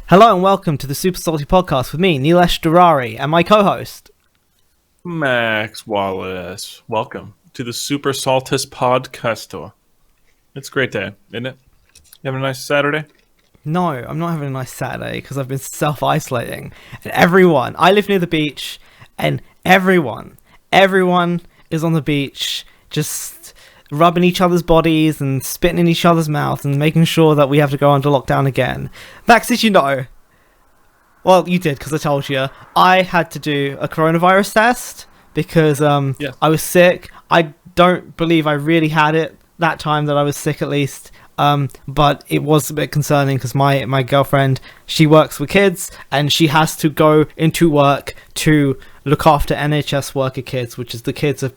Hello and welcome to the Super Salty Podcast with me, Nilesh Durari, and my co-host, Max Wallace. Welcome to the Super Saltis Podcast. It's a great day, isn't it? You having a nice Saturday? No, I'm not having a nice Saturday because I've been self-isolating. And I live near the beach, and everyone is on the beach just rubbing each other's bodies and spitting in each other's mouths and making sure that we have to go under lockdown again. Max, did you know? Well, you did because I told you. I had to do a coronavirus test because I was sick. I don't believe I really had it that time that I was sick, at least. But it was a bit concerning because my girlfriend, she works with kids and she has to go into work to look after NHS worker kids, which is the kids of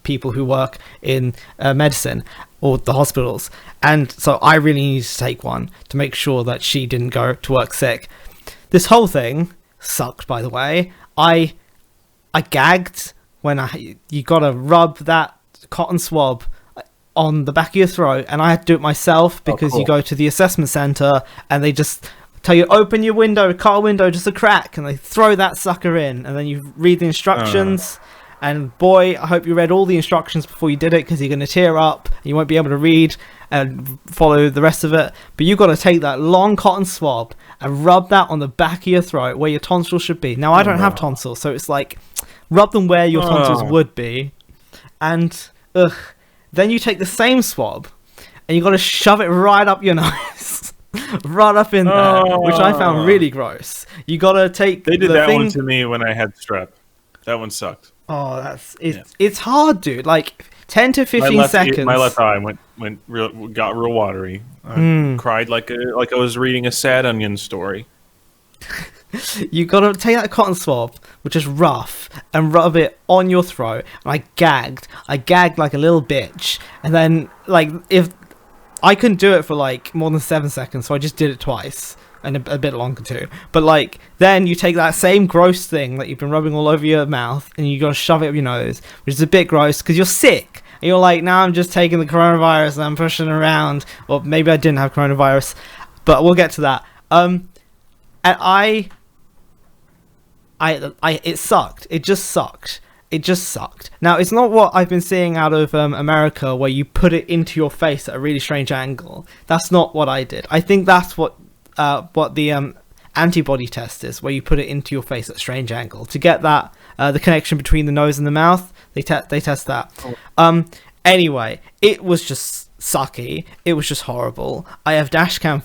people who work in medicine or the hospitals. And so I really needed to take one to make sure that she didn't go to work sick. This whole thing sucked, by the way. I gagged when you gotta rub that cotton swab on the back of your throat, and I had to do it myself because you go to the assessment center and they just tell you open your window, car window, just a crack, and they throw that sucker in, and then you read the instructions. And boy, I hope you read all the instructions before you did it, because you're going to tear up and you won't be able to read and follow the rest of it. But you've got to take that long cotton swab and rub that on the back of your throat where your tonsils should be. Now, I don't have tonsils, so it's like rub them where your tonsils would be. And then you take the same swab and you've got to shove it right up your nose. Right up in there, which I found really gross. You got to take They did that one to me when I had strep. That one sucked. Oh, it's hard, dude. Like 10 to 15 seconds. My left eye got real watery. I cried like I was reading a sad onion story. You gotta take that cotton swab, which is rough, and rub it on your throat. And I gagged like a little bitch. And then, like, if I couldn't do it for like more than 7 seconds, so I just did it twice. And a bit longer too. But like, then you take that same gross thing that you've been rubbing all over your mouth and you gotta shove it up your nose, which is a bit gross because you're sick. And you're like, now I'm just taking the coronavirus and I'm pushing it around. Or maybe I didn't have coronavirus, but we'll get to that. And it sucked. It just sucked. Now, it's not what I've been seeing out of America, where you put it into your face at a really strange angle. That's not what I did. I think that's what the antibody test is, where you put it into your face at a strange angle to get that the connection between the nose and the mouth. They test that. Anyway, it was just sucky. It was just horrible. I have dashcam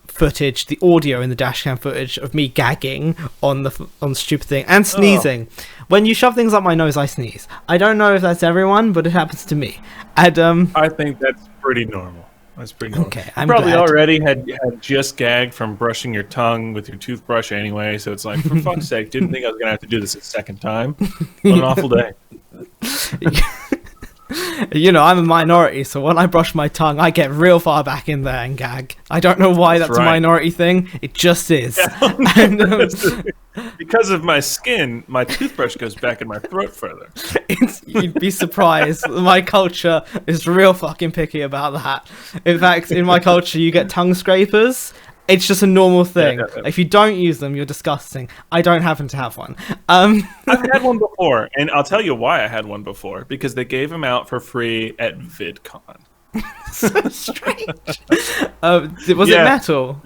footage, the audio in the dashcam footage of me gagging on the stupid thing and sneezing. When you shove things up my nose, I sneeze. I don't know if that's everyone, but it happens to me. And I think that's pretty normal. That's pretty normal. Okay, I'm probably glad. Already had just gagged from brushing your tongue with your toothbrush anyway, so it's like, for fuck's sake, didn't think I was going to have to do this a second time. What an awful day. You know, I'm a minority, so when I brush my tongue, I get real far back in there and gag. I don't know why that's right. A minority thing. It just is. Yeah, and, because of my skin, my toothbrush goes back in my throat further. You'd be surprised. My culture is real fucking picky about that. In fact, in my culture, you get tongue scrapers. It's just a normal thing. Yeah. If you don't use them, you're disgusting. I don't happen to have one. I've had one before, and I'll tell you why I had one before. Because they gave them out for free at VidCon. So strange. Was it metal?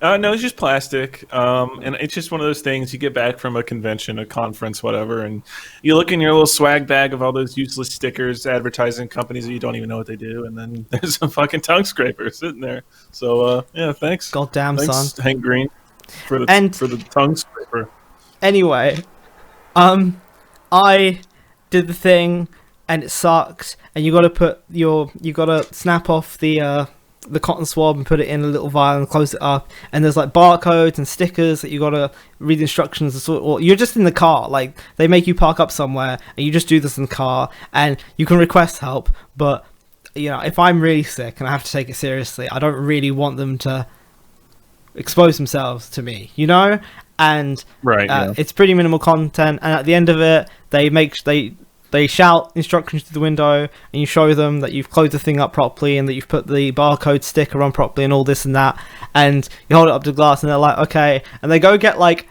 No, it's just plastic. And it's just one of those things you get back from a convention, a conference, whatever, and you look in your little swag bag of all those useless stickers advertising companies that you don't even know what they do, and then there's some fucking tongue scraper sitting there. So, yeah, thanks. Goddamn, thanks, son. Hank Green, for the tongue scraper. Anyway, I did the thing, and it sucked, and you gotta snap off the cotton swab and put it in a little vial and close it up, and there's like barcodes and stickers that you gotta read the instructions, or you're just in the car, like they make you park up somewhere and you just do this in the car, and you can request help, but you know, if I'm really sick and I have to take it seriously, I don't really want them to expose themselves to me, you know. And right, yeah. It's pretty minimal content, and at the end of it they they shout instructions through the window, and you show them that you've closed the thing up properly and that you've put the barcode sticker on properly and all this and that, and you hold it up to the glass and they're like, okay, and they go get like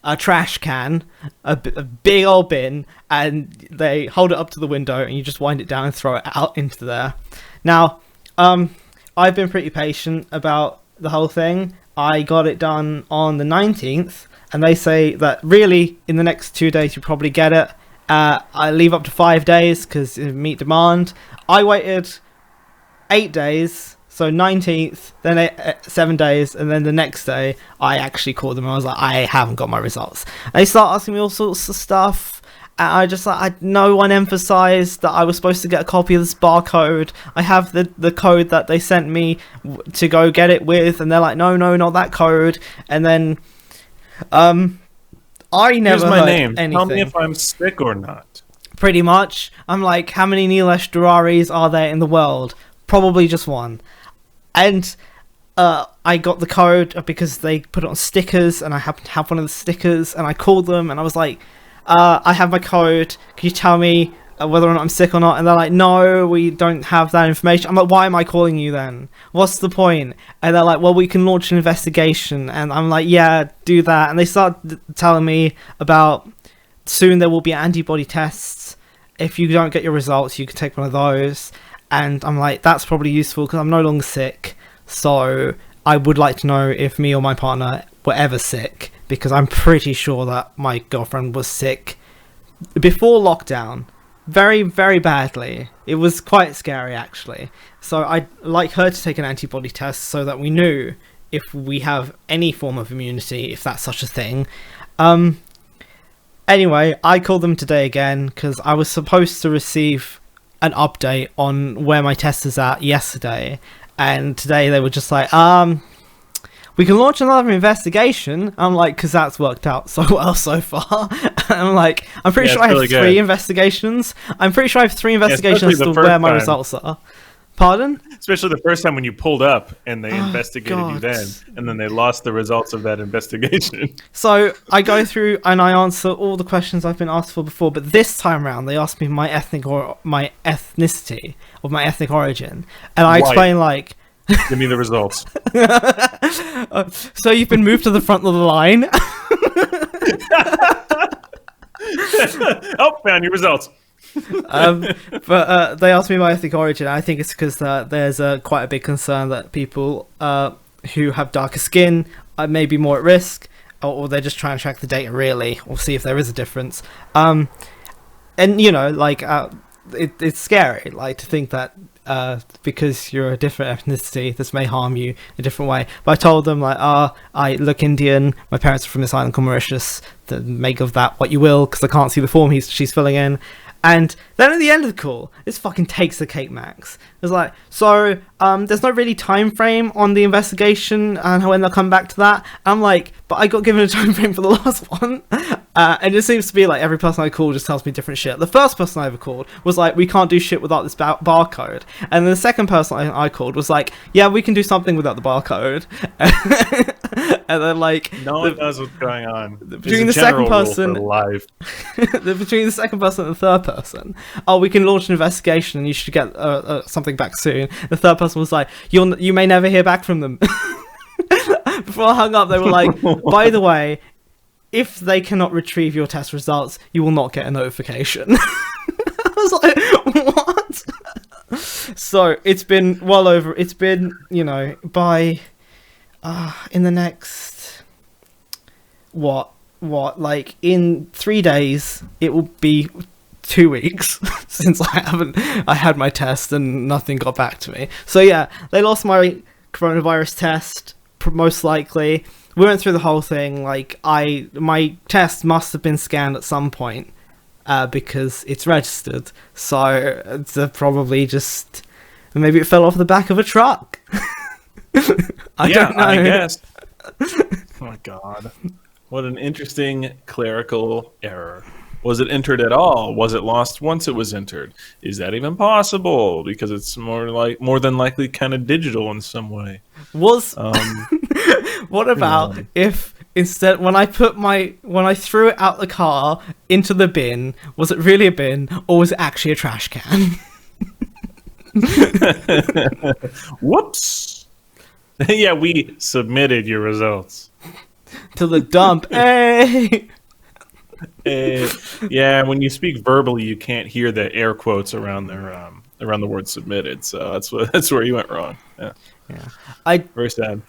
a trash can, a big old bin, and they hold it up to the window and you just wind it down and throw it out into there. Now, I've been pretty patient about the whole thing. I got it done on the 19th, and they say that really in the next 2 days you probably get it. I leave up to 5 days because meet demand. I waited 8 days, so 19th, then 7 days, and then the next day I actually called them and I was like, I haven't got my results. And they start asking me all sorts of stuff. And I just no one emphasized that I was supposed to get a copy of this barcode. I have the code that they sent me to go get it with, and they're like, no, not that code. And then I never Here's my heard name. anything. Tell me if I'm sick or not. Pretty much. I'm like, how many Nilesh Duraris are there in the world? Probably just one. And I got the code because they put it on stickers, and I happened to have one of the stickers, and I called them and I was like, I have my code, can you tell me whether or not I'm sick or not? And they're like, no, we don't have that information. I'm like, why am I calling you then? What's the point? And they're like, well, we can launch an investigation. And I'm like, yeah, do that. And they start telling me about soon there will be antibody tests. If you don't get your results, you can take one of those. And I'm like, that's probably useful because I'm no longer sick. So I would like to know if me or my partner were ever sick, because I'm pretty sure that my girlfriend was sick before lockdown, very, very badly. It was quite scary, actually. So I'd like her to take an antibody test so that we knew if we have any form of immunity, if that's such a thing. Anyway, I called them today again because I was supposed to receive an update on where my test is at yesterday, and today they were just like, we can launch another investigation. I'm like, because that's worked out so well so far. I'm like, I'm pretty sure I have three investigations. I'm pretty sure I have three investigations to where my results are. Pardon? Especially the first time when you pulled up and they investigated you then, and then they lost the results of that investigation. So I go through and I answer all the questions I've been asked for before, but this time around they asked me my ethnicity of my ethnic origin, and I explain like, give me the results. So you've been moved to the front of the line. Oh, found your results. But they asked me my ethnic origin. I think it's because there's quite a big concern that people who have darker skin may be more at risk, or they're just trying to track the data really, or see if there is a difference. And you know, like it's scary, like to think that because you're a different ethnicity, this may harm you a different way. But I told them like, I look Indian. My parents are from this island called Mauritius. Make of that what you will, because I can't see the form she's filling in. And then at the end of the call, this fucking takes the cake, Max. It's like, so there's no really time frame on the investigation and when they'll come back to that. I'm like, but I got given a time frame for the last one. And it seems to be like every person I call just tells me different shit. The first person I ever called was like, we can't do shit without this barcode. And the second person I called was like, yeah, we can do something without the barcode. And then like, no one knows what's going on. Between the second person, between the second person and the third person, oh, we can launch an investigation and you should get something back soon. The third person was like, you may never hear back from them. Before I hung up, they were like, by the way, if they cannot retrieve your test results, you will not get a notification. I was like, what? So it's been well over. It's been, you know, by in the next like in 3 days, it will be 2 weeks since I had my test and nothing got back to me. So yeah, they lost my coronavirus test most likely. We went through the whole thing. Like my test must have been scanned at some point because it's registered. So it's probably just maybe it fell off the back of a truck. I don't know. I guess. Oh my god. What an interesting clerical error. Was it entered at all? Was it lost once it was entered? Is that even possible? Because it's more than likely kind of digital in some way. What about if Instead, when I threw it out the car into the bin, was it really a bin or was it actually a trash can? Whoops. Yeah, we submitted your results To the dump. Hey. Yeah, when you speak verbally, you can't hear the air quotes around the word submitted. So that's where you went wrong. Yeah. Very sad.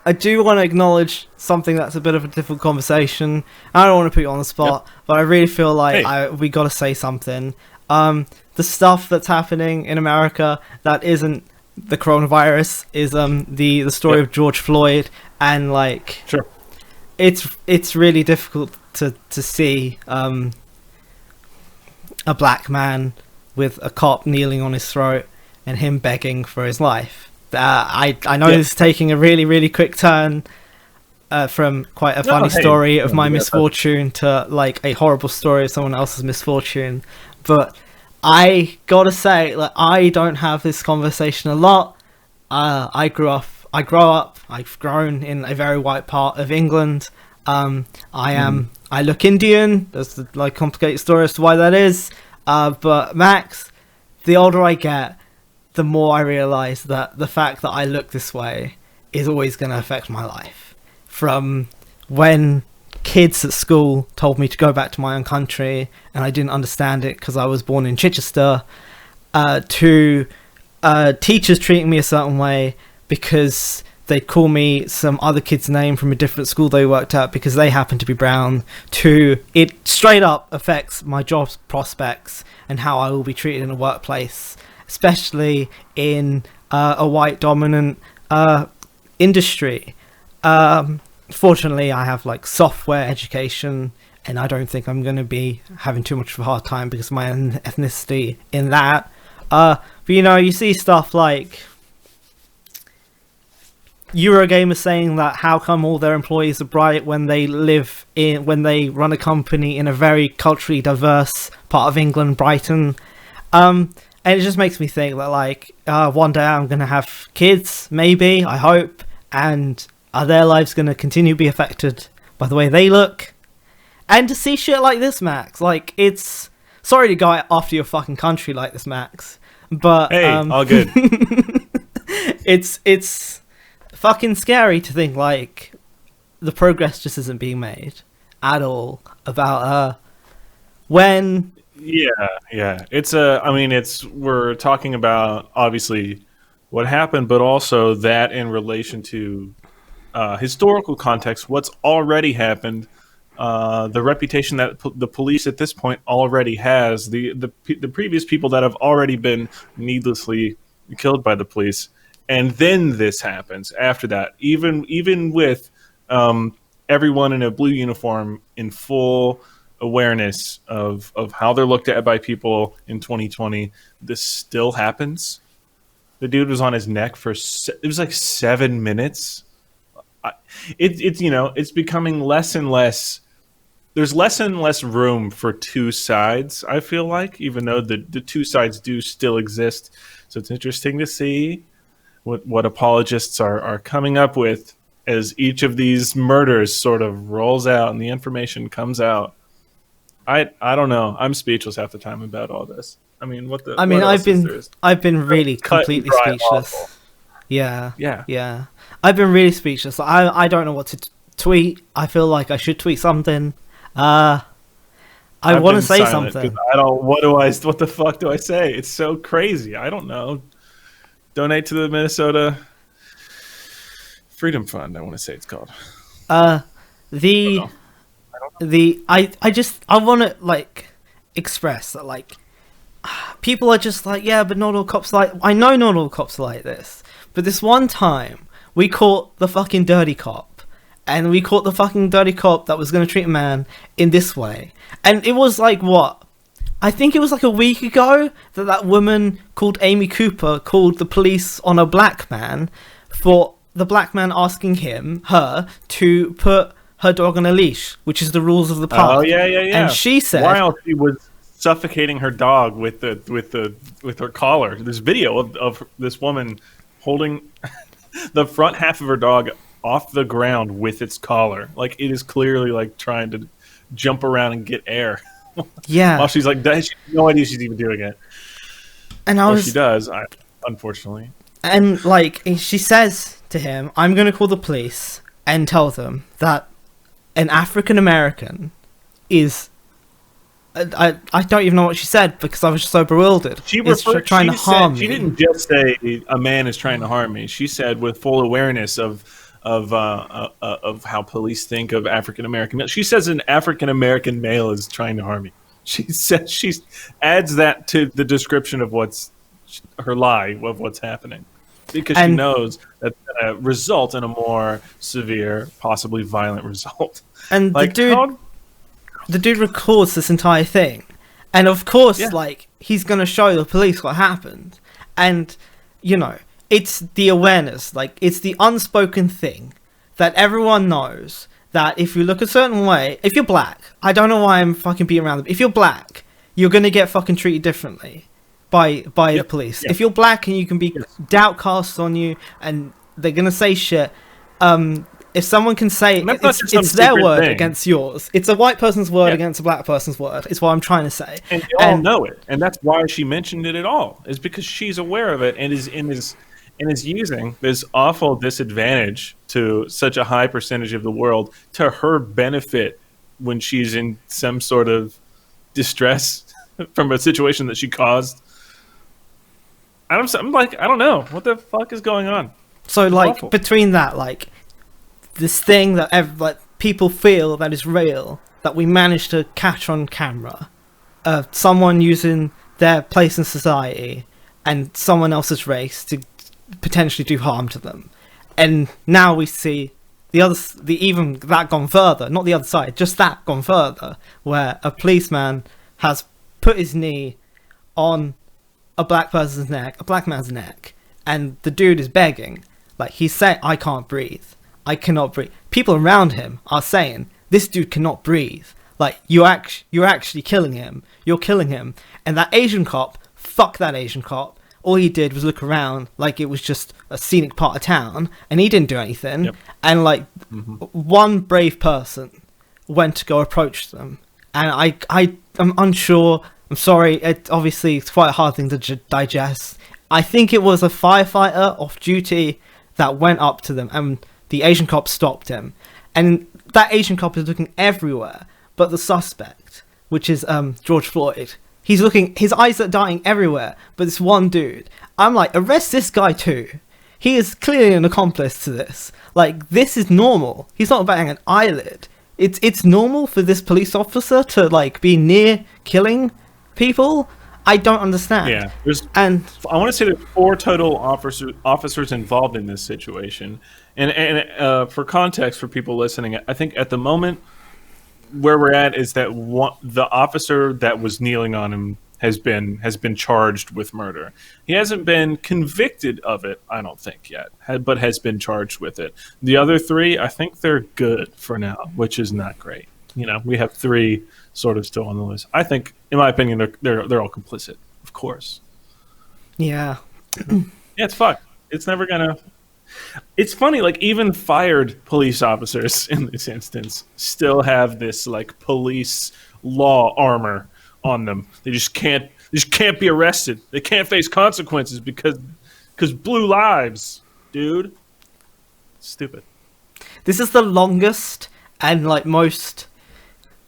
I do want to acknowledge something that's a bit of a difficult conversation. I don't want to put you on the spot, but I really feel like we got to say something. The stuff that's happening in America that isn't the coronavirus is the story of George Floyd, and like sure, it's really difficult to see a black man with a cop kneeling on his throat and him begging for his life. I know this is taking a really, really quick turn from quite a funny story of my misfortune to like a horrible story of someone else's misfortune. But I gotta say, like, I don't have this conversation a lot. I've grown in a very white part of England. I look Indian. There's a like complicated story as to why that is. But Max, the older I get, the more I realise that the fact that I look this way is always going to affect my life. From when kids at school told me to go back to my own country and I didn't understand it because I was born in Chichester, to teachers treating me a certain way because they'd call me some other kid's name from a different school they worked at because they happen to be brown, to it straight up affects my job prospects and how I will be treated in a workplace, especially in a white dominant industry. Fortunately, I have like software education and I don't think I'm going to be having too much of a hard time because of my ethnicity in that. But you know, you see stuff like Eurogamer saying that how come all their employees are bright when they run a company in a very culturally diverse part of England, Brighton. And it just makes me think that like one day I'm gonna have kids, maybe, I hope, and are their lives gonna continue to be affected by the way they look? And to see shit like this, Max, like, it's sorry to go after your fucking country like this, Max, but hey, all good. it's fucking scary to think like the progress just isn't being made at all about when it's we're talking about obviously what happened, but also that in relation to historical context, what's already happened, the reputation that the police at this point already has, the previous people that have already been needlessly killed by the police. And then this happens after that, even with everyone in a blue uniform in full awareness of how they're looked at by people in 2020, this still happens. The dude was on his neck for it was like 7 minutes. It's becoming less and less. There's less and less room for two sides, I feel like, even though the two sides do still exist. So it's interesting to see what apologists are coming up with as each of these murders sort of rolls out and the information comes out. I don't know. I'm speechless half the time about all this. I mean, I've been really completely speechless. Awful. Yeah. I've been really speechless. I don't know what to tweet. I feel like I should tweet something. I want to say something. I don't. What the fuck do I say? It's so crazy. I don't know. Donate to the Minnesota Freedom Fund, I want to say it's called. I want to like express that like people are just like, yeah, but not all cops like. I know not all cops are like this, but this one time we caught the fucking dirty cop, and we caught the fucking dirty cop that was going to treat a man in this way, and it was like what? I think it was like a week ago that woman called Amy Cooper called the police on a black man for the black man asking her to put her dog on a leash, which is the rules of the park. Oh yeah. And she said, while she was suffocating her dog with her collar. There's video of this woman holding the front half of her dog off the ground with its collar. Like, it is clearly like trying to jump around and get air. Yeah. While she's like, she has no idea she's even doing it. And she does, unfortunately. And like she says to him, "I'm going to call the police and tell them that an African American is." I don't even know what she said because I was so bewildered. She trying to harm me. She didn't just say a man is trying to harm me. She said with full awareness of how police think of African American males. She says an African American male is trying to harm me. She adds that to the description of what's her lie of what's happening, because she knows that result in a more severe, possibly violent result. And like, the dude records this entire thing, and of course, like, he's gonna show the police what happened, and you know, it's the awareness, like, it's the unspoken thing that everyone knows that if you look a certain way, if you're black, I don't know why I'm fucking beating around them. If you're black, you're gonna get fucking treated differently by the police. If you're black and you can be doubt cast on you, and they're gonna say shit. If someone can say it's their word against yours, it's a white person's word against a black person's word. Is what I'm trying to say. And they all know it, and that's why she mentioned it at all. Is because she's aware of it and is using this awful disadvantage to such a high percentage of the world to her benefit when she's in some sort of distress from a situation that she caused. I'm like, I don't know what the fuck is going on. So it's like awful. Between that, like, this thing that like people feel that is real, that we managed to catch on camera, someone using their place in society and someone else's race to potentially do harm to them, and now we see even that gone further, not the other side, just that gone further, where a policeman has put his knee on a black man's neck, and the dude is begging, like, he's saying, I can't breathe. I cannot breathe. People around him are saying, this dude cannot breathe. Like, you're actually killing him. You're killing him. And that Asian cop, fuck that Asian cop. All he did was look around like it was just a scenic part of town, and he didn't do anything. Yep. And like, one brave person went to go approach them. And I'm unsure. I'm sorry. Obviously, it's quite a hard thing to digest. I think it was a firefighter off duty that went up to them, and the Asian cop stopped him, and that Asian cop is looking everywhere but the suspect, which is George Floyd. He's looking, his eyes are darting everywhere but this one dude. I'm like, arrest this guy too. He is clearly an accomplice to this. Like, this is normal. He's not batting an eyelid. It's normal for this police officer to like be near killing people. I don't understand. Yeah, I want to say there's 4 total officers involved in this situation. And for context for people listening, I think at the moment where we're at is that the officer that was kneeling on him has been charged with murder. He hasn't been convicted of it, I don't think yet, but has been charged with it. The other 3, I think they're good for now, which is not great. You know, we have 3 sort of still on the list. I think, in my opinion, they're all complicit, of course. Yeah. Yeah, it's fucked. It's never gonna. It's funny, like, even fired police officers in this instance still have this like police law armor on them. They just can't be arrested. They can't face consequences because blue lives, dude. Stupid. This is the longest and like most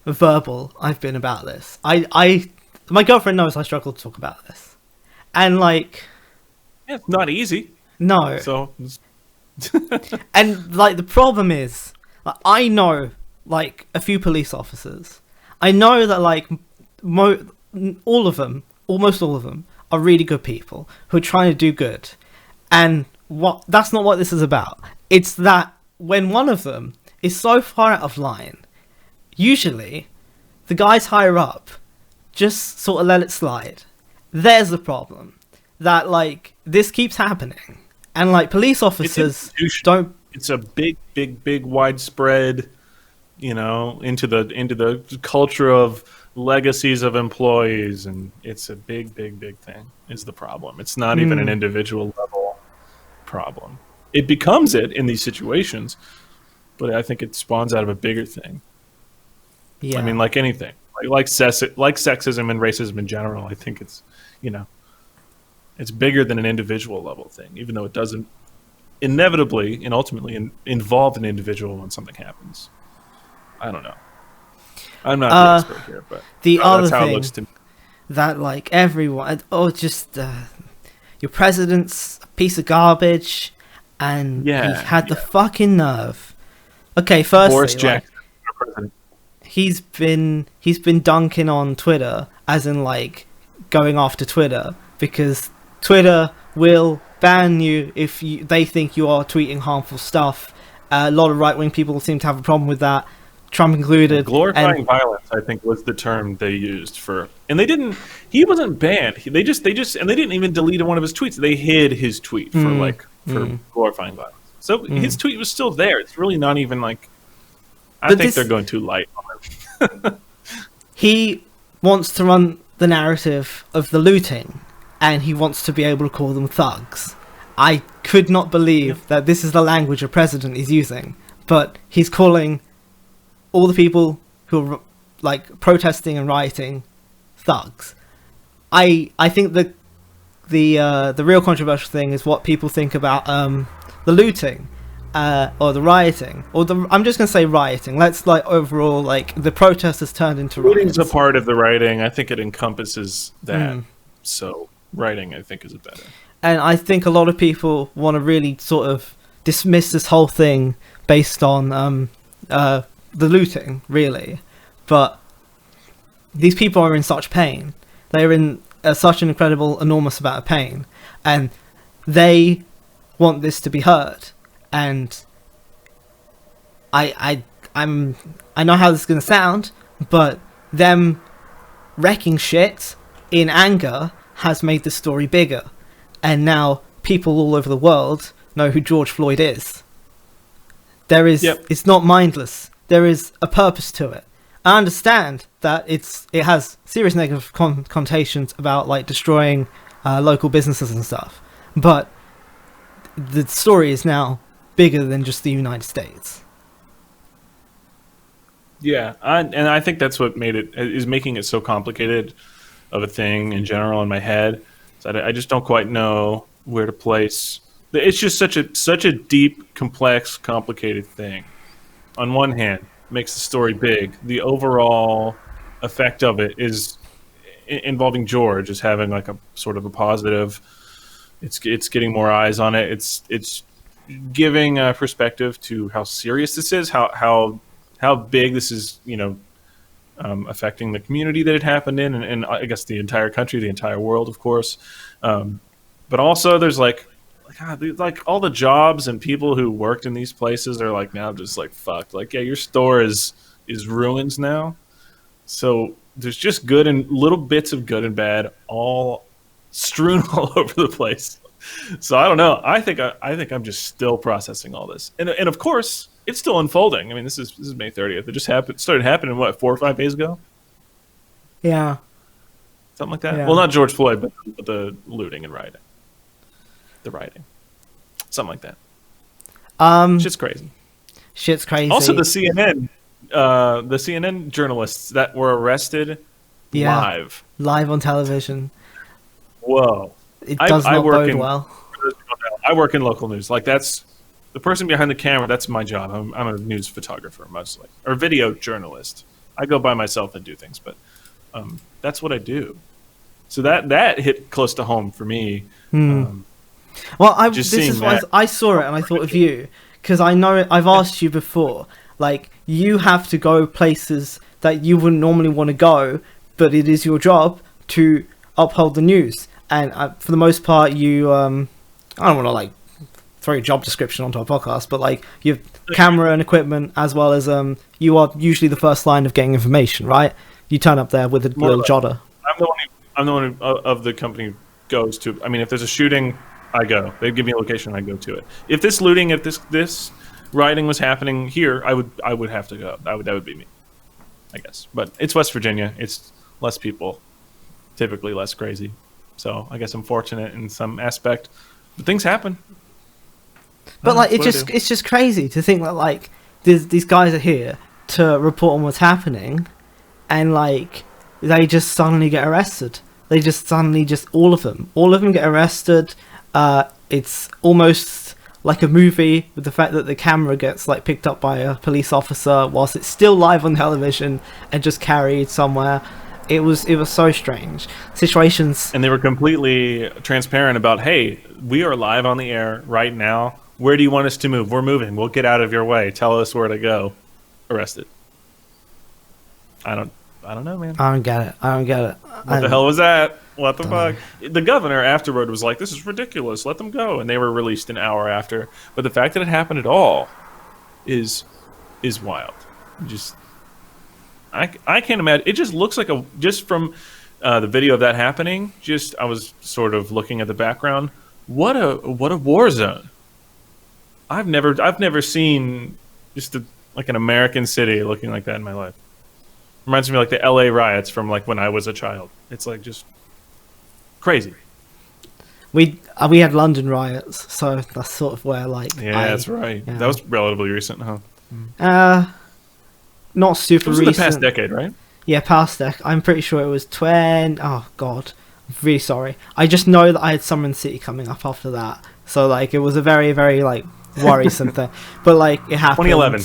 verbal I've been about this. My girlfriend knows I struggle to talk about this, and like, yeah, it's not easy. No. So. And like, the problem is, like, I know like a few police officers. I know that like almost all of them are really good people who are trying to do good, and that's not what this is about. It's that when one of them is so far out of line, usually the guys higher up just sort of let it slide. There's the problem, that like this keeps happening. And like, police officers don't. It's a big, widespread, you know, into the culture of legacies of employees, and it's a big thing. Is the problem? It's not even an individual level problem. it becomes it in these situations, but I think it spawns out of a bigger thing. Yeah. I mean, like anything, like sexism and racism in general. I think it's, it's bigger than an individual level thing, even though it doesn't inevitably and ultimately involve an individual when something happens. I don't know. I'm not the expert here, but the other that's how thing it looks to me. that like everyone, your president's a piece of garbage, and he had the fucking nerve. Okay, firstly, Boris Jackson, our president. he's been dunking on Twitter, as in like going after Twitter, because Twitter will ban you if they think you are tweeting harmful stuff. A lot of right-wing people seem to have a problem with that, Trump included. Glorifying violence, I think, was the term they used for, and they didn't. He wasn't banned. They just, and they didn't even delete one of his tweets. They hid his tweet for glorifying violence. So his tweet was still there. It's really not even like. I think they're going too light on it. He wants to run the narrative of the looting, and he wants to be able to call them thugs. I could not believe that this is the language a president is using, but he's calling all the people who are like protesting and rioting thugs. I think that the real controversial thing is what people think about the looting or the rioting, or I'm just gonna say rioting. Let's like overall like the protest has turned into Looting's riots. a part of the writing. I think it encompasses that. So writing, I think, is better. And I think a lot of people want to really sort of dismiss this whole thing based on the looting, really. But these people are in such pain. They're in such an incredible, enormous amount of pain. And they want this to be heard. And I know how this is going to sound, but them wrecking shit in anger has made this story bigger. And now people all over the world know who George Floyd is. There is, it's not mindless. There is a purpose to it. I understand that it has serious negative connotations about like destroying local businesses and stuff, but the story is now bigger than just the United States. Yeah, and I think that's what making it so complicated of a thing in general in my head. I just don't quite know where to place. It's just such a deep, complex, complicated thing. On one hand, makes the story big. The overall effect of it is involving George is having like a sort of a positive. It's getting more eyes on it. It's giving a perspective to how serious this is, how big this is, affecting the community that it happened in, and I guess the entire country, the entire world, of course. But also there's like all the jobs and people who worked in these places are like now just like fucked. Like, yeah, your store is ruins now. So there's just good and little bits of good and bad all strewn all over the place. So I don't know. I think I'm just still processing all this, and of course it's still unfolding. I mean, this is May 30th. It just started happening 4 or 5 days ago. Yeah, something like that. Yeah. Well, not George Floyd, but the looting and rioting, something like that. Shit's crazy. Shit's crazy. Also, the CNN journalists that were arrested live on television. Whoa. It does not bode well. I work in local news. Like, that's the person behind the camera. That's my job. I'm a news photographer, mostly, or video journalist. I go by myself and do things, but that's what I do. So that hit close to home for me. Well, I saw it and I thought of you, because I know I've asked you before. Like, you have to go places that you wouldn't normally want to go, but it is your job to uphold the news. And for the most part, you I don't want to like throw your job description onto a podcast, but like you have camera and equipment, as well as you are usually the first line of getting information, right? You turn up there with a little jotter. I'm the one who, of the company who goes to. I mean, if there's a shooting, I go. They give me a location, I go to it. If this looting, if this rioting was happening here, I would have to go. That would be me, I guess. But it's West Virginia. It's less people, typically less crazy. So I guess I'm fortunate in some aspect. But things happen. But like, that's what I do. it's just crazy to think that like these guys are here to report on what's happening, and like they just suddenly get arrested. They just suddenly all of them get arrested. It's almost like a movie with the fact that the camera gets like picked up by a police officer whilst it's still live on television and just carried somewhere. It was so strange. Situations. And they were completely transparent about, hey, we are live on the air right now. Where do you want us to move? We're moving. We'll get out of your way. Tell us where to go. Arrested. I don't know, man. I don't get it. What the hell was that? What the fuck? The governor afterward was like, this is ridiculous. Let them go. And they were released an hour after. But the fact that it happened at all is wild. Just, I can't imagine. It just looks like just from the video of that happening, I was sort of looking at the background. What a war zone. I've never seen just like an American city looking like that in my life. Reminds me of like the LA riots from like when I was a child. It's like just crazy. We had London riots, so that's sort of where like that's right. Yeah. That was relatively recent, huh? Not super It was recent. in the past decade, right? Yeah, past decade. I'm pretty sure it was 20. Oh god, I'm really sorry. I just know that I had Summer in the City coming up after that, so like it was a very very like worrisome thing. But like it happened. 2011.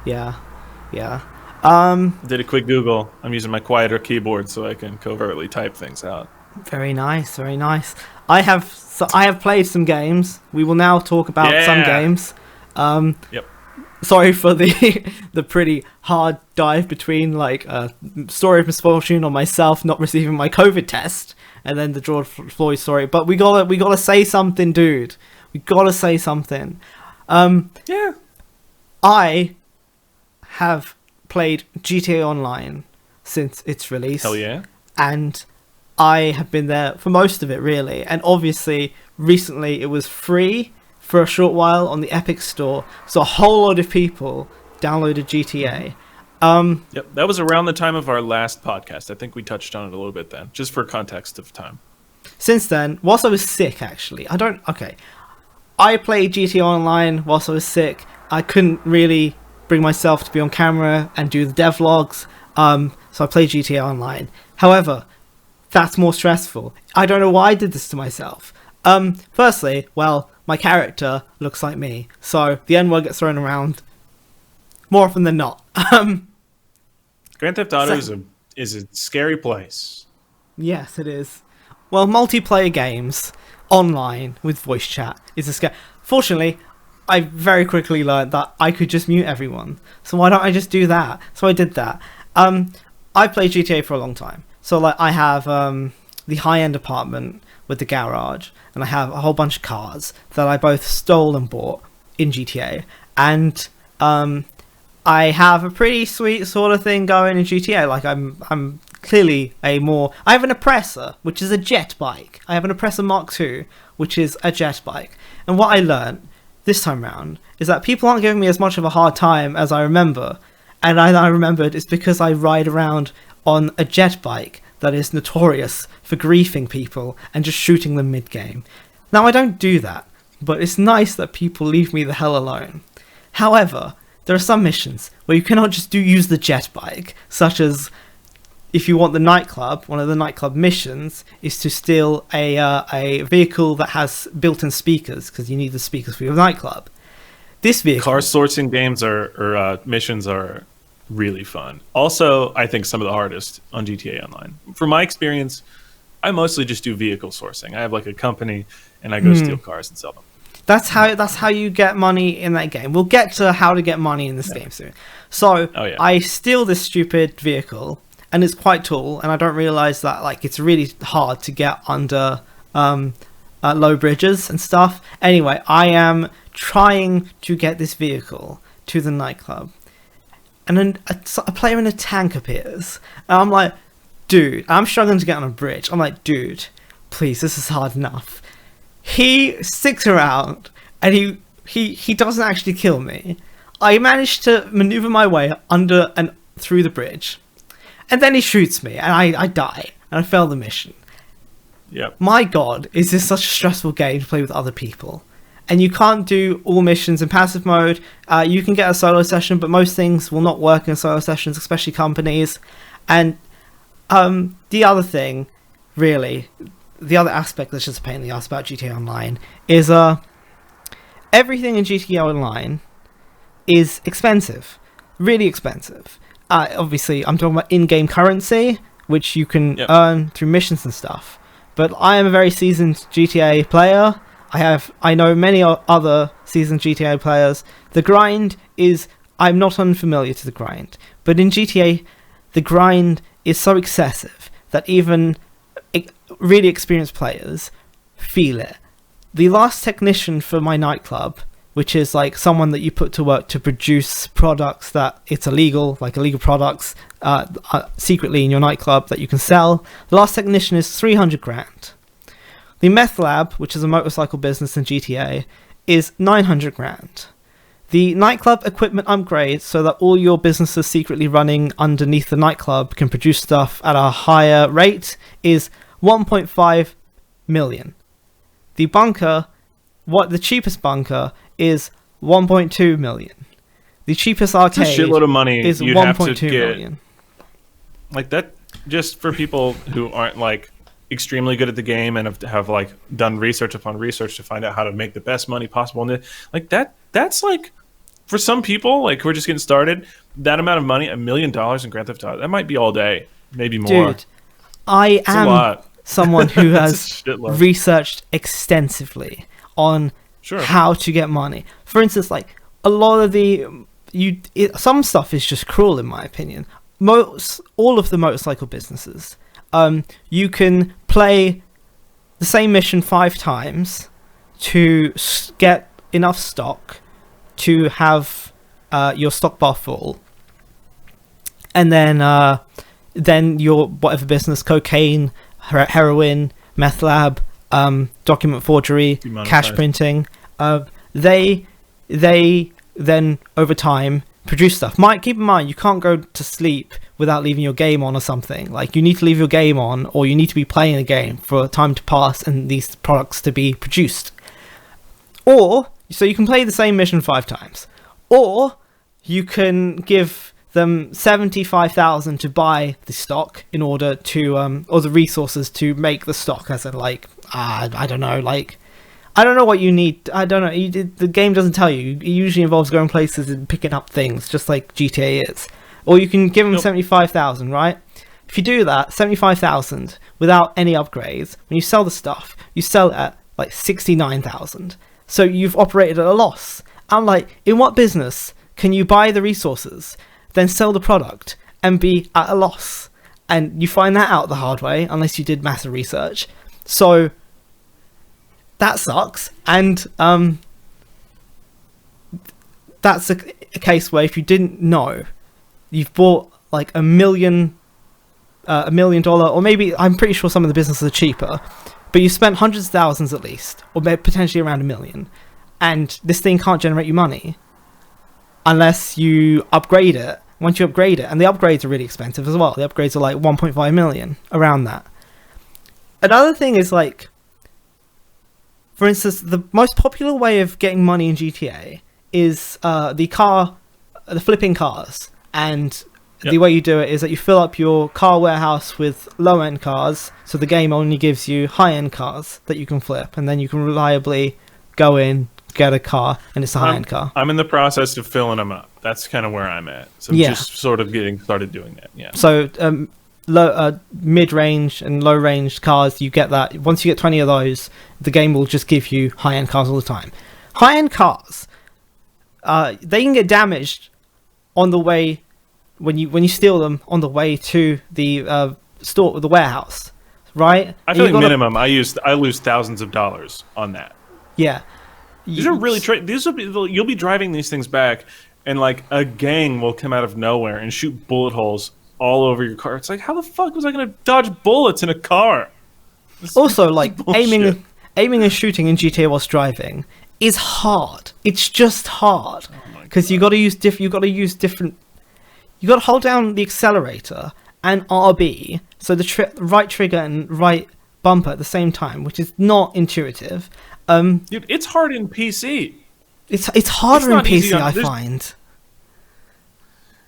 Yeah. Did a quick Google. I'm using my quieter keyboard so I can covertly type things out. Very nice, very nice. I have played some games. We will now talk about some games. Yep. Sorry for the pretty hard dive between like story of misfortune on myself not receiving my COVID test and then the George Floyd story. But we gotta say something, dude. We gotta say something. Yeah. I have played GTA Online since its release. Hell yeah. And I have been there for most of it, really. And obviously, recently it was free for a short while on the Epic Store. So a whole lot of people downloaded GTA. Yep, that was around the time of our last podcast. I think we touched on it a little bit then, just for context of time. Since then, whilst I was sick, actually, I played GTA Online whilst I was sick. I couldn't really bring myself to be on camera and do the devlogs, so I played GTA Online. However, that's more stressful. I don't know why I did this to myself. Firstly, well, my character looks like me, so the N-word gets thrown around more often than not. Grand Theft Auto is a scary place. Yes, it is. Well, multiplayer games online with voice chat is a scare. Fortunately, I very quickly learned that I could just mute everyone. So why don't I just do that? So I did that. I played GTA for a long time. So like I have the high-end apartment with the garage, and I have a whole bunch of cars that I both stole and bought in GTA. And I have a pretty sweet sort of thing going in GTA. Like I'm clearly I have an Oppressor, which is a jet bike. I have an Oppressor Mark II, which is a jet bike. And what I learned this time round is that people aren't giving me as much of a hard time as I remember. And I remembered it's because I ride around on a jet bike that is notorious for griefing people and just shooting them mid-game. Now, I don't do that, but it's nice that people leave me the hell alone. However, there are some missions where you cannot just use the jet bike, such as if you want the nightclub, one of the nightclub missions is to steal a vehicle that has built-in speakers, because you need the speakers for your nightclub. This vehicle... Car sourcing games or missions are really fun. Also, I think some of the hardest on GTA Online. From my experience, I mostly just do vehicle sourcing. I have like a company, and I go steal cars and sell them. That's how you get money in that game. We'll get to how to get money in this game soon. So, I steal this stupid vehicle, and it's quite tall, and I don't realize that like it's really hard to get under low bridges and stuff. Anyway, I am trying to get this vehicle to the nightclub, and then a player in a tank appears, and I'm like, dude, I'm struggling to get on a bridge. I'm like, dude, please, this is hard enough. He sticks around, and he doesn't actually kill me. I managed to maneuver my way under and through the bridge, and then he shoots me, and I die, and I fail the mission. Yep. My God, is this such a stressful game to play with other people? and you can't do all missions in passive mode. You can get a solo session, but most things will not work in solo sessions, especially companies. And the other thing, really, the other aspect that's just a pain in the ass about GTA Online is everything in GTA Online is expensive, really expensive. Obviously, I'm talking about in-game currency, which you can earn through missions and stuff. But I am a very seasoned GTA player. I know many other seasoned GTA players. The grind is... I'm not unfamiliar to the grind. But in GTA, the grind is so excessive that even really experienced players feel it. The last technician for my nightclub, which is like someone that you put to work to produce products that it's illegal, like illegal products, secretly in your nightclub that you can sell. The last technician is 300 grand. The meth lab, which is a motorcycle business in GTA, is 900 grand. The nightclub equipment upgrade so that all your businesses secretly running underneath the nightclub can produce stuff at a higher rate is 1.5 million. The bunker, the cheapest bunker is 1.2 million. The cheapest arcade it's a shitload of money is you'd have to 1.2 get. million. Like that, just for people who aren't like extremely good at the game and have like done research upon research to find out how to make the best money possible. And like that's like, for some people, like who are just getting started, that amount of money, $1 million in Grand Theft Auto, that might be all day, maybe more. Dude, I am someone who has researched extensively on how to get money. For instance, like a lot of some stuff is just cruel in my opinion. All of the motorcycle businesses, you can play the same mission 5 times to get enough stock to have your stock bar full, and then your whatever business, cocaine, heroin, meth lab, document forgery, cash printing, they then over time produce stuff. Keep in mind, you can't go to sleep without leaving your game on or something. Like, you need to leave your game on, or you need to be playing a game for time to pass and these products to be produced. So you can play the same mission 5 times. Or you can give them 75,000 to buy the stock in order to, or the resources to make the stock, as in like, I don't know, like, I don't know what you need. I don't know. The game doesn't tell you. It usually involves going places and picking up things, just like GTA is. Or you can give them 75,000, right? If you do that, 75,000 without any upgrades, when you sell the stuff, you sell it at like 69,000. So you've operated at a loss. I'm like, in what business can you buy the resources, then sell the product, and be at a loss? And you find that out the hard way, unless you did massive research. So that sucks. And that's a case where if you didn't know, you've bought like $1 million, or maybe, I'm pretty sure some of the businesses are cheaper, but you spent hundreds of thousands at least, or potentially around $1 million, and this thing can't generate you money unless you upgrade it. Once you upgrade it, and the upgrades are really expensive as well. The upgrades are like 1.5 million, around that. Another thing is like, for instance, the most popular way of getting money in GTA is the flipping cars. And the way you do it is that you fill up your car warehouse with low-end cars, so the game only gives you high-end cars that you can flip, and then you can reliably go in, get a car, and it's a high-end car. I'm in the process of filling them up. That's kind of where I'm at. So I'm just sort of getting started doing that. Yeah. So mid-range and low-range cars, you get that. Once you get 20 of those, the game will just give you high-end cars all the time. High-end cars, they can get damaged on the way when you steal them on the way to the store, the warehouse, right? I feel like minimum, I lose thousands of dollars on that. Yeah, these are really you'll be driving these things back, and like a gang will come out of nowhere and shoot bullet holes all over your car. It's like, how the fuck was I going to dodge bullets in a car? Also, like aiming and shooting in GTA whilst driving is hard. It's just hard because you got to use different. You got to hold down the accelerator and RB, so the right trigger and right bumper at the same time, which is not intuitive. Dude, it's hard in PC. It's harder in not easy PC, on- I there's- find.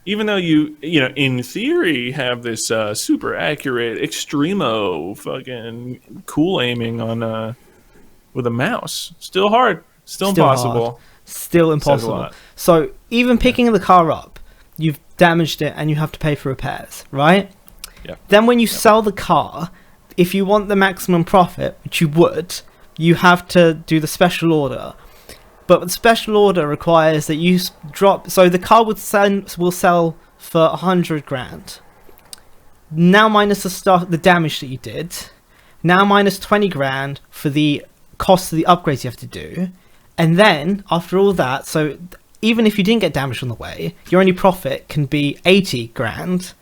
Even though you know, in theory, have this super accurate extremo fucking cool aiming on with a mouse, still hard, still impossible. Hard. Still Says a impossible. lot. So even picking the car up, you've damaged it and you have to pay for repairs, right? Yeah. Then when you sell the car, if you want the maximum profit, which you would, you have to do the special order. But the special order requires that you drop. So the car will sell for 100 grand. Now minus the damage that you did. Now minus 20 grand for the cost of the upgrades you have to do. And then after all that, so even if you didn't get damaged on the way, your only profit can be 80 grand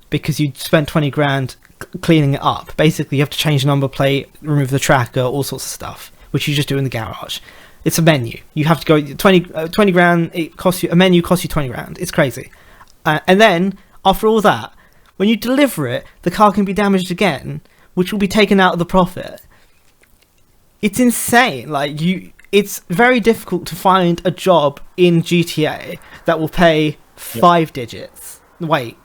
because you spent 20 grand cleaning it up. Basically, you have to change the number plate, remove the tracker, all sorts of stuff, which you just do in the garage. It's a menu. You have to go 20 grand. It costs you a menu. Costs you 20 grand. It's crazy. And then after all that, when you deliver it, the car can be damaged again, which will be taken out of the profit. It's insane. It's very difficult to find a job in GTA that will pay 5 digits. Wait,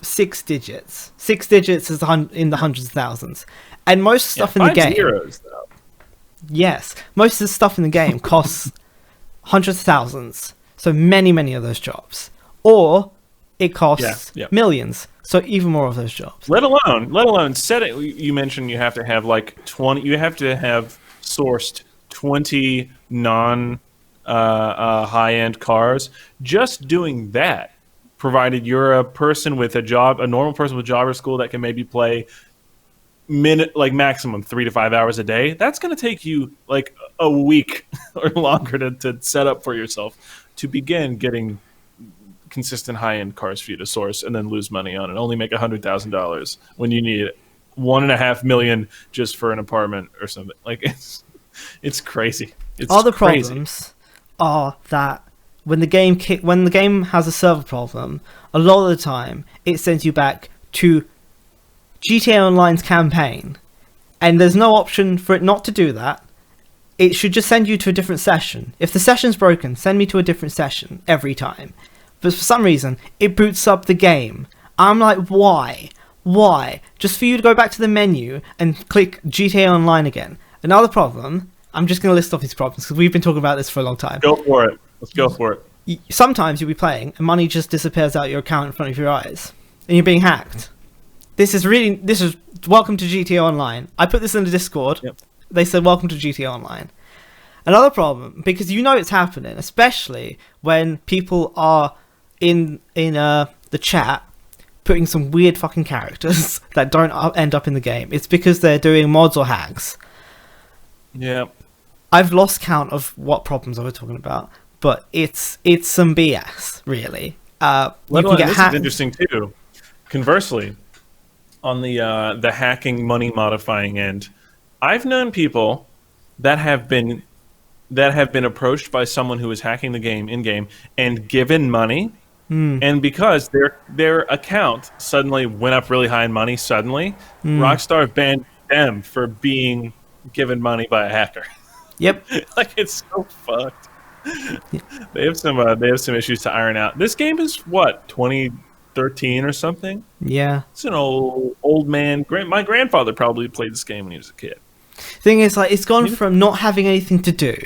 6 digits. 6 digits is in the hundreds of thousands, and most stuff in the game. Zeros, though. Yes, most of the stuff in the game costs hundreds of thousands, so many of those jobs. Or it costs millions, so even more of those jobs. Let alone set it. You mentioned you have to have like 20. You have to have sourced 20 non high-end cars. Just doing that, provided you're a person with a job, a normal person with a job or school that can maybe play maximum 3 to 5 hours a day, that's going to take you like a week or longer to set up for yourself to begin getting consistent high-end cars for you to source and then lose money on and only make $100,000 when you need $1.5 million just for an apartment or something. Like it's crazy. It's Other crazy. problems are that when the game has a server problem, a lot of the time it sends you back to GTA Online's campaign, and there's no option for it not to do that. It should just send you to a different session. If the session's broken, send me to a different session every time. But for some reason, it boots up the game. I'm like, why? Why? Just for you to go back to the menu and click GTA Online again. Another problem, I'm just going to list off these problems because we've been talking about this for a long time. Go for it. Let's go for it. Sometimes you'll be playing and money just disappears out your account in front of your eyes and you're being hacked. This is welcome to GTA Online. I put this in the Discord. Yep. They said welcome to GTA Online. Another problem, because you know it's happening, especially when people are in the chat putting some weird fucking characters that don't end up in the game. It's because they're doing mods or hacks. Yeah. I've lost count of what problems I was talking about, but it's some BS, really. You can get this hacked. is interesting too. Conversely, on the hacking money modifying end, I've known people that have been approached by someone who is hacking the game in game and given money, and because their account suddenly went up really high in money, Rockstar banned them for being given money by a hacker. Yep. Like, it's so fucked. They have some issues to iron out. This game is what, 2013 or something? Yeah. It's an old man. My grandfather probably played this game when he was a kid. Thing is, like, it's gone from not having anything to do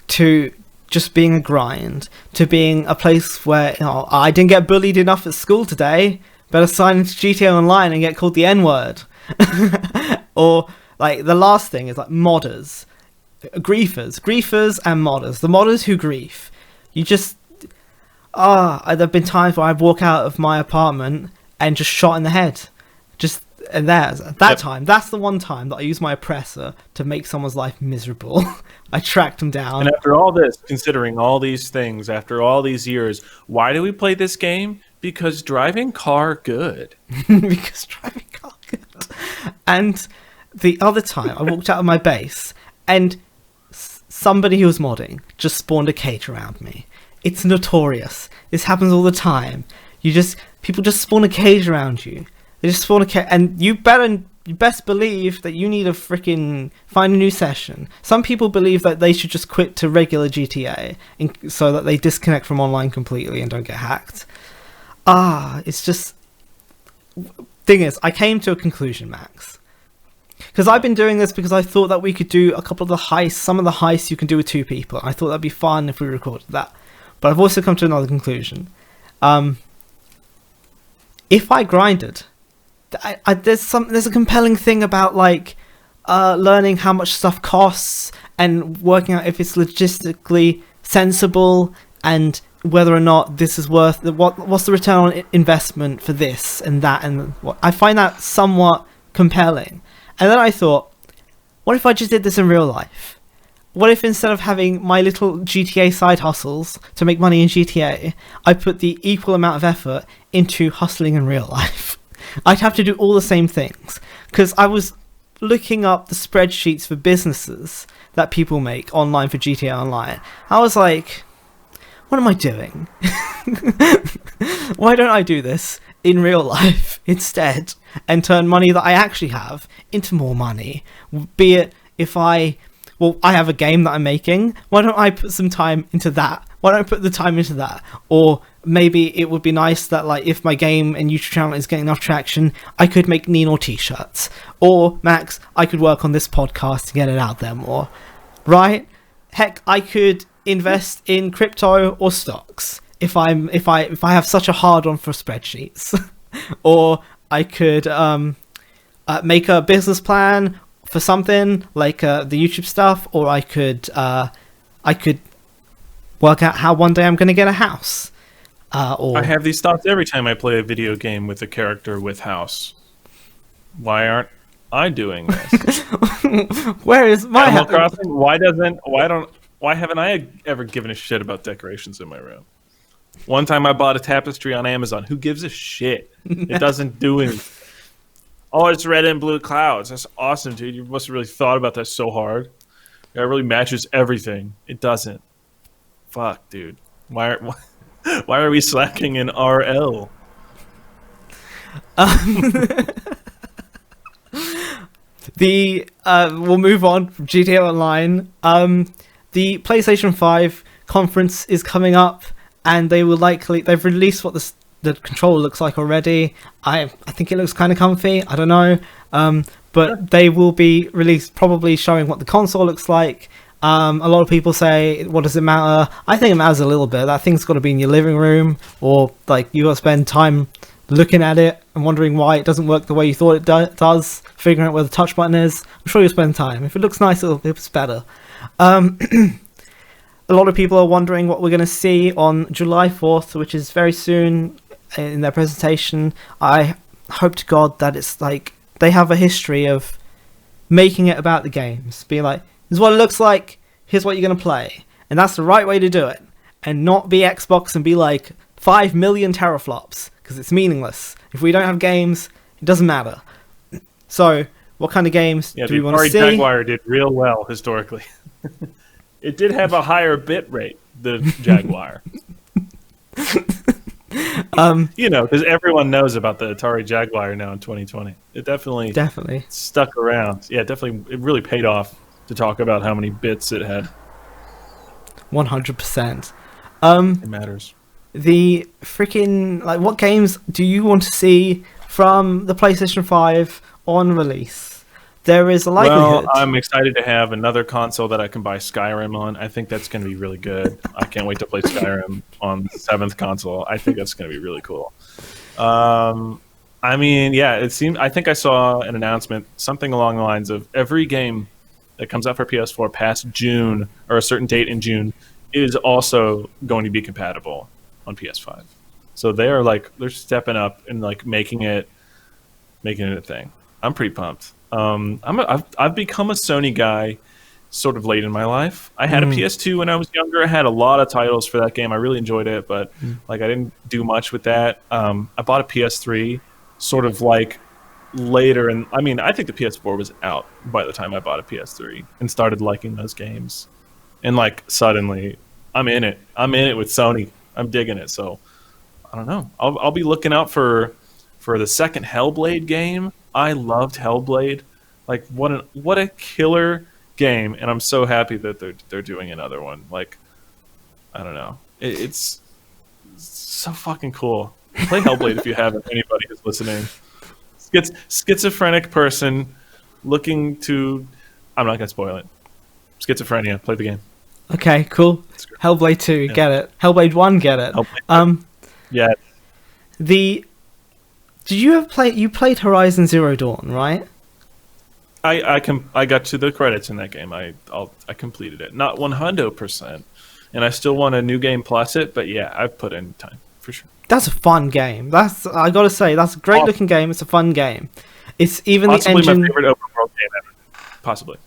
to just being a grind to being a place where, I didn't get bullied enough at school today, better sign into GTA Online and get called the N-word. Or, like, the last thing is, like, modders. Griefers and modders. The modders who grief. You just... there have been times where I'd walk out of my apartment and just shot in the head. And that's the one time that I used my oppressor to make someone's life miserable. I tracked them down. And after all this, considering all these things, after all these years, why do we play this game? Because driving car good. Because driving car good. And the other time, I walked out of my base, and somebody who was modding just spawned a cage around me. It's notorious. This happens all the time. People just spawn a cage around you. They just spawn a cage, and you better you best believe that you need to freaking find a new session. Some people believe that they should just quit to regular GTA so that they disconnect from online completely and don't get hacked. It's just... Thing is, I came to a conclusion, Max. Because I've been doing this because I thought that we could do a couple of the heists, some of the heists you can do with 2 people. I thought that'd be fun if we recorded that. But I've also come to another conclusion. If I grinded, there's a compelling thing about like learning how much stuff costs and working out if it's logistically sensible and whether or not this is worth what's the return on investment for this and that, and what I find that somewhat compelling. And then I thought, what if I just did this in real life? What if instead of having my little GTA side hustles to make money in GTA, I put the equal amount of effort into hustling in real life? I'd have to do all the same things. Because I was looking up the spreadsheets for businesses that people make online for GTA Online. I was like, what am I doing? Why don't I do this in real life instead and turn money that I actually have into more money? Be it if I have a game that I'm making, why don't I put some time into that? Why don't I put the time into that? Or maybe it would be nice that, like, if my game and YouTube channel is getting enough traction, I could make Nino t-shirts. Or, Max, I could work on this podcast to get it out there more. Right? Heck, I could invest in crypto or stocks if I have such a hard on for spreadsheets. Or I could make a business plan for something like the YouTube stuff, or I could work out how one day I'm going to get a house. Or I have these thoughts every time I play a video game with a character with house. Why aren't I doing this? Where is my Animal Crossing? Why haven't I ever given a shit about decorations in my room? One time I bought a tapestry on Amazon. Who gives a shit? It doesn't do anything. Oh, it's red and blue clouds. That's awesome, dude. You must have really thought about that so hard. It really matches everything. It doesn't. Fuck, dude. Why are we slacking in RL? We'll move on from GTA Online. The PlayStation 5 conference is coming up, and they've released what the controller looks like already. I think it looks kind of comfy. I don't know. But they will be released, probably showing what the console looks like. A lot of people say, what does it matter? I think it matters a little bit. That thing's got to be in your living room, or like you got to spend time looking at it and wondering why it doesn't work the way you thought it does, figuring out where the touch button is. I'm sure you'll spend time. If it looks nice, it's better. A lot of people are wondering what we're going to see on July 4th, which is very soon in their presentation. I hope to God that it's like they have a history of making it about the games. Being like, this is what it looks like, here's what you're going to play. And that's the right way to do it. And not be Xbox and be like 5 million teraflops, because it's meaningless. If we don't have games, it doesn't matter. So, what kind of games do we want to see? The Atari Jaguar did real well historically. It did have a higher bit rate, the Jaguar. Because everyone knows about the Atari Jaguar now in 2020. It definitely stuck around. Yeah, it really paid off to talk about how many bits it had. 100%. It matters. The freaking, like, what games do you want to see from the PlayStation 5 on release? There is a likelihood. Well, I'm excited to have another console that I can buy Skyrim on. I think that's going to be really good. I can't wait to play Skyrim on the 7th console. I think that's going to be really cool. I mean, yeah, I think I saw an announcement, something along the lines of every game that comes out for PS4 past June, or a certain date in June, is also going to be compatible on PS5. So they're stepping up and like making it a thing. I'm pretty pumped. I've become a Sony guy sort of late in my life. I had a PS2 when I was younger. I had a lot of titles for that game. I really enjoyed it, but like I didn't do much with that. I bought a PS3 sort of like later, and I mean I think the PS4 was out by the time I bought a PS3 and started liking those games. And like suddenly I'm in it with Sony. I'm digging it. So I don't know. I'll be looking out for for the second Hellblade game. I loved Hellblade. Like what a killer game, and I'm so happy that they're doing another one. Like, I don't know, it's so fucking cool. Play Hellblade if you haven't. Anybody who's listening, schizophrenic person looking to. I'm not gonna spoil it. Schizophrenia. Play the game. Okay, cool. Hellblade 2, get it. Hellblade 1, get it. Yeah. Did you played Horizon Zero Dawn, right? I got to the credits in that game. I completed it. Not 100%. And I still want a new game plus it, but yeah, I've put in time for sure. That's a fun game. I got to say, that's a great looking game. It's a fun game. It's even possibly the engine. my favorite open world game ever. Possibly.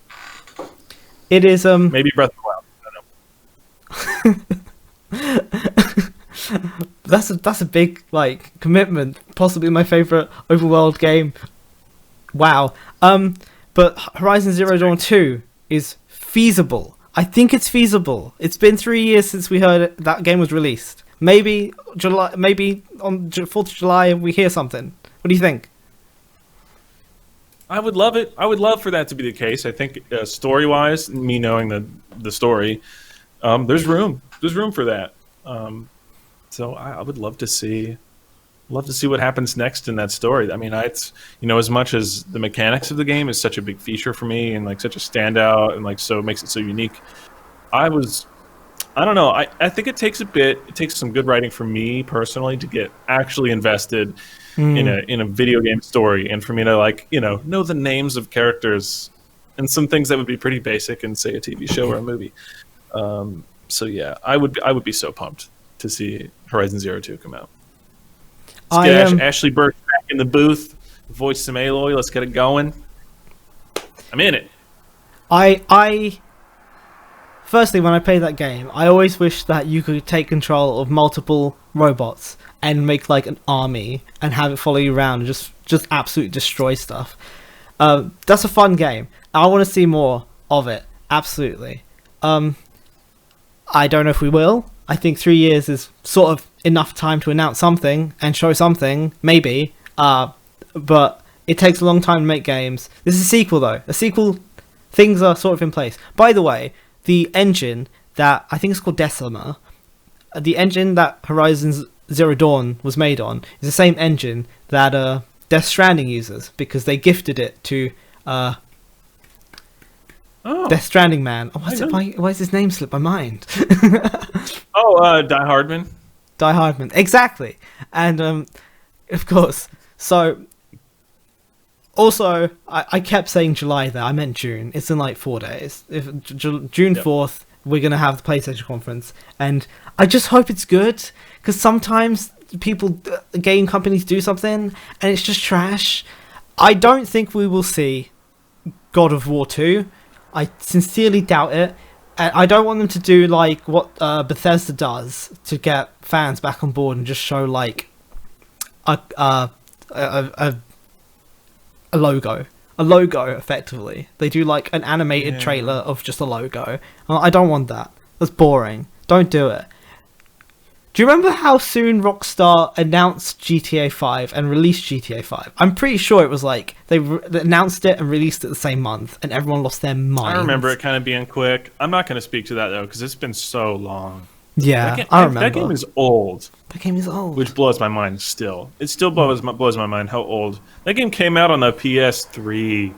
It is maybe Breath of the Wild. That's a big like commitment. Possibly my favorite overworld game. Wow. But Horizon Zero Dawn 2 is feasible. I think it's feasible. It's been 3 years since we heard that game was released. Maybe on 4th of July we hear something. What do you think? I would love it. I would love for that to be the case. I think story-wise, me knowing the story, there's room. There's room for that. So I would love to see what happens next in that story. I mean, it's as much as the mechanics of the game is such a big feature for me and like such a standout and like so it makes it so unique. I don't know. I think it takes some good writing for me personally to get actually invested in a video game story, and for me to like know the names of characters and some things that would be pretty basic in say a TV show or a movie. So yeah, I would be so pumped to see Horizon Zero 2 come out. Ashley Burke back in the booth, voice some Aloy. Let's get it going. I'm in it. Firstly, when I played that game, I always wished that you could take control of multiple robots and make like an army and have it follow you around and just absolutely destroy stuff. That's a fun game. I want to see more of it. Absolutely. I don't know if we will. I think 3 years is sort of enough time to announce something and show something, maybe. But it takes a long time to make games. This is a sequel, though. A sequel, things are sort of in place. By the way, the engine that, I think it's called Decima, the engine that Horizon Zero Dawn was made on is the same engine that Death Stranding uses, because they gifted it to Death Stranding man. Oh, why is his name slip my mind? Die Hardman. Die Hardman, exactly. And of course, so also I kept saying July there. I meant June. It's in like 4 days. June 4th, we're gonna have the PlayStation conference, and I just hope it's good, because sometimes game companies do something and it's just trash. I don't think we will see God of War 2. I sincerely doubt it. And I don't want them to do like what Bethesda does to get fans back on board and just show like a logo. A logo, effectively. They do like an animated trailer of just a logo. I don't want that. That's boring. Don't do it. Do you remember how soon Rockstar announced GTA 5 and released GTA 5? I'm pretty sure it was like they announced it and released it the same month, and everyone lost their mind. I remember it kind of being quick. I'm not going to speak to that though, because it's been so long. Yeah, I remember. That game is old. That game is old. Which blows my mind still. It still blows my mind how old. That game came out on the PS3.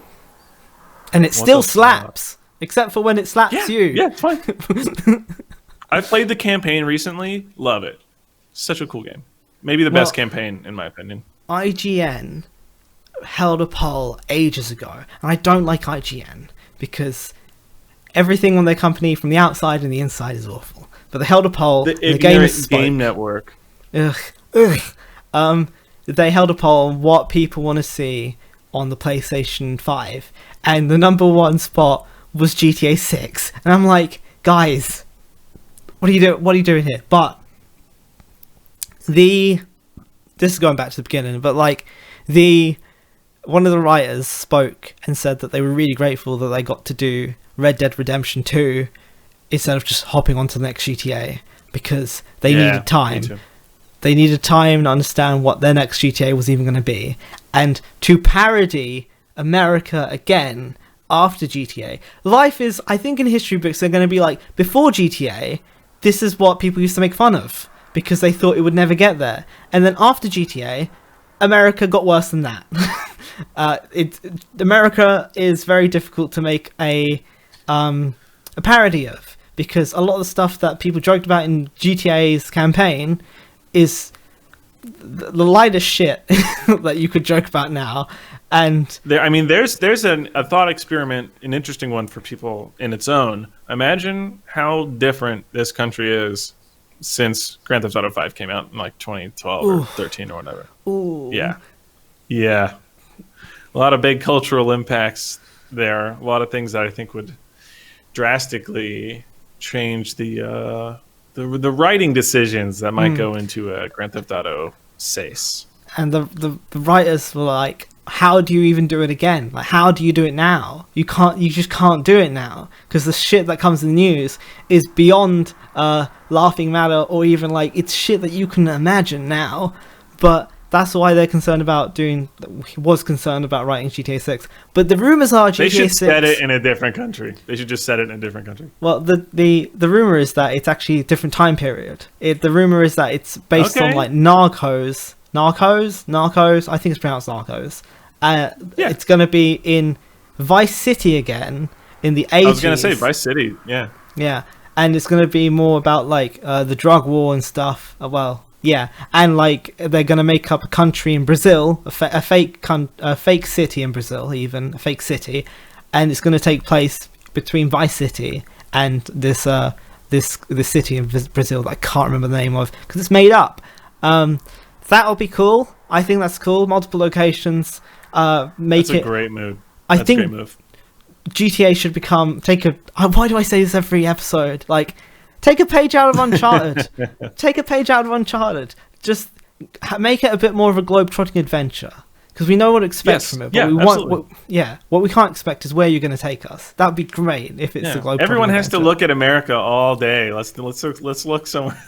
And it still slaps. Except for when it slaps you. Yeah, it's fine. I played the campaign recently. Love it. Such a cool game. Maybe the best campaign, in my opinion. IGN held a poll ages ago. And I don't like IGN, because everything on their company from the outside and the inside is awful. But they held a poll. The Game Network. Ugh. They held a poll on what people want to see on the PlayStation 5. And the number one spot was GTA 6. And I'm like, guys, what are you doing here? But this is going back to the beginning, but like one of the writers spoke and said that they were really grateful that they got to do Red Dead Redemption 2 instead of just hopping on to the next GTA, because they needed time. they needed time to understand what their next GTA was even going to be. And to parody America again after GTA, life is, I think in history books, they're going to be like, before GTA, this is what people used to make fun of, because they thought it would never get there. And then after GTA, America got worse than that. America is very difficult to make a parody of, because a lot of the stuff that people joked about in GTA's campaign is the lightest shit that you could joke about now. And there's a thought experiment, an interesting one for people in its own. Imagine how different this country is since Grand Theft Auto 5 came out in like 2012 or 13 or whatever. Ooh. Yeah. A lot of big cultural impacts there. A lot of things that I think would drastically change the writing decisions that might go into a Grand Theft Auto 6. And the writers were like, how do you even do it again? Like, how do you do it now? You just can't do it now, because the shit that comes in the news is beyond laughing matter, or even like, it's shit that you can imagine now. But that's why they're concerned about writing GTA 6. But the rumors are GTA 6... They should set it in a different country. They should just set it in a different country. Well, the rumor is that it's actually a different time period. The rumor is that it's based on like Narcos. I think it's pronounced Narcos. It's going to be in Vice City again in the 80s. I was going to say Vice City, yeah. Yeah, and it's going to be more about like the drug war and stuff. And like they're going to make up a country in Brazil, a fake city in Brazil, even a fake city, and it's going to take place between Vice City and this city in Brazil that I can't remember the name of because it's made up. That'll be cool. I think that's cool. Multiple locations. That's a great move. I think GTA should why do I say this every episode? Like, take a page out of Uncharted. Just make it a bit more of a globe-trotting adventure, because we know what to expect from it. But what we can't expect is where you're going to take us. That would be great if it's a globe-trotting Everyone has adventure. to look at America all day. Let's look somewhere.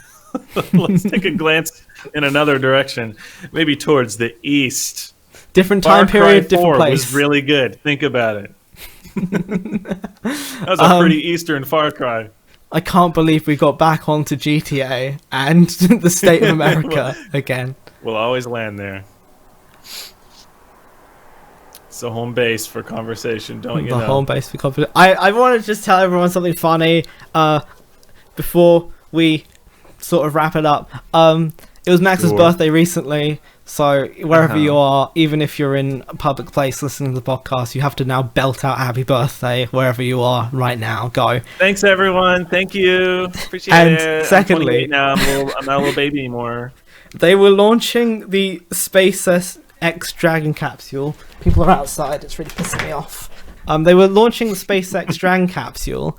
Let's take a glance in another direction, maybe towards the east. Different time period, different place. Was really good. Think about it. That was a pretty Eastern Far Cry. I can't believe we got back onto GTA and the state of America again. We'll always land there. It's the home base for conversation, don't you know? The home base for conversation. I want to just tell everyone something funny before we sort of wrap it up. It was Max's birthday recently, so wherever you are, even if you're in a public place listening to the podcast, you have to now belt out happy birthday wherever you are right now. Go. Thanks, everyone. Thank you. Appreciate it. Secondly, I'm not a little baby anymore. They were launching the SpaceX Dragon capsule. People are outside. It's really pissing me off. They were launching the SpaceX Dragon capsule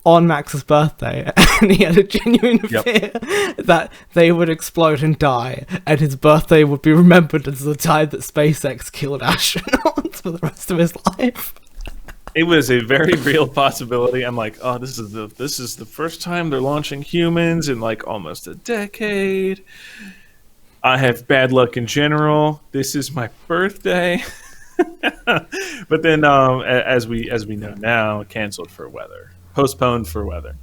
on Max's birthday, and he had a genuine fear that they would explode and die, and his birthday would be remembered as the time that SpaceX killed astronauts for the rest of his life. It was a very real possibility. I'm like, oh, this is the first time they're launching humans in like almost a decade. I have bad luck in general. This is my birthday. But then, as we know now, canceled for weather. Postponed for weather.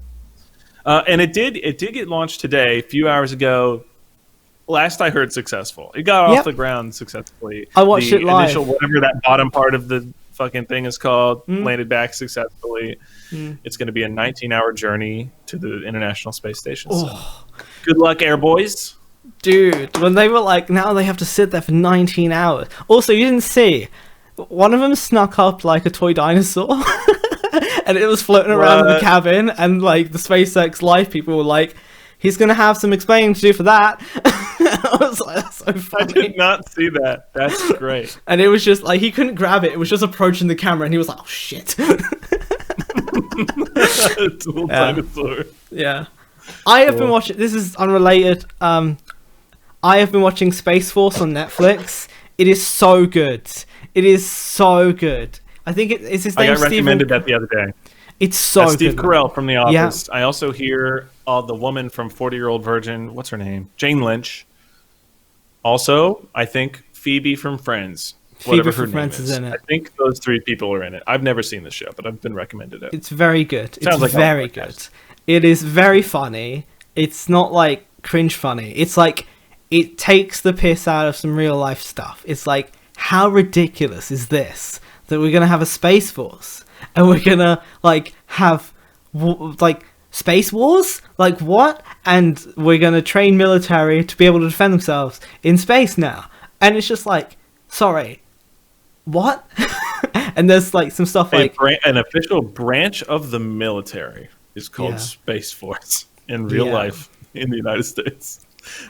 And it did get launched today, a few hours ago. Last I heard, successful. It got off the ground successfully. I watched it live. Initial, whatever that bottom part of the fucking thing is called, landed back successfully. It's going to be a 19-hour journey to the International Space Station. So. Good luck, Air Boys. Dude, when they were like, now they have to sit there for 19 hours. Also, you didn't see, one of them snuck up like a toy dinosaur. And it was floating around in the cabin, and like the SpaceX Live people were like, he's going to have some explaining to do for that. I was like, that's so funny. I did not see that. That's great. And it was just like, he couldn't grab it. It was just approaching the camera, and he was like, oh, shit. Little dinosaur. Yeah. I have been watching, this is unrelated. I have been watching Space Force on Netflix. It is so good. It is so good. I think it's his name. I got recommended that the other day. It's so That's good. Steve Carell from The Office. Yeah. I also hear the woman from 40-Year-Old Virgin. What's her name? Jane Lynch. Also, I think Phoebe from Friends. Whatever her name is. I think those 3 people are in it. I've never seen the show, but I've been recommended it. It's very good. Sounds like very good. It is very funny. It's not like cringe funny. It's like it takes the piss out of some real life stuff. It's like, how ridiculous is this? That we're gonna have a space force and we're gonna like have like space wars? Like what? And we're gonna train military to be able to defend themselves in space now. And it's just like, sorry, what? And there's like some stuff like an official branch of the military is called Space Force in real life in the United States.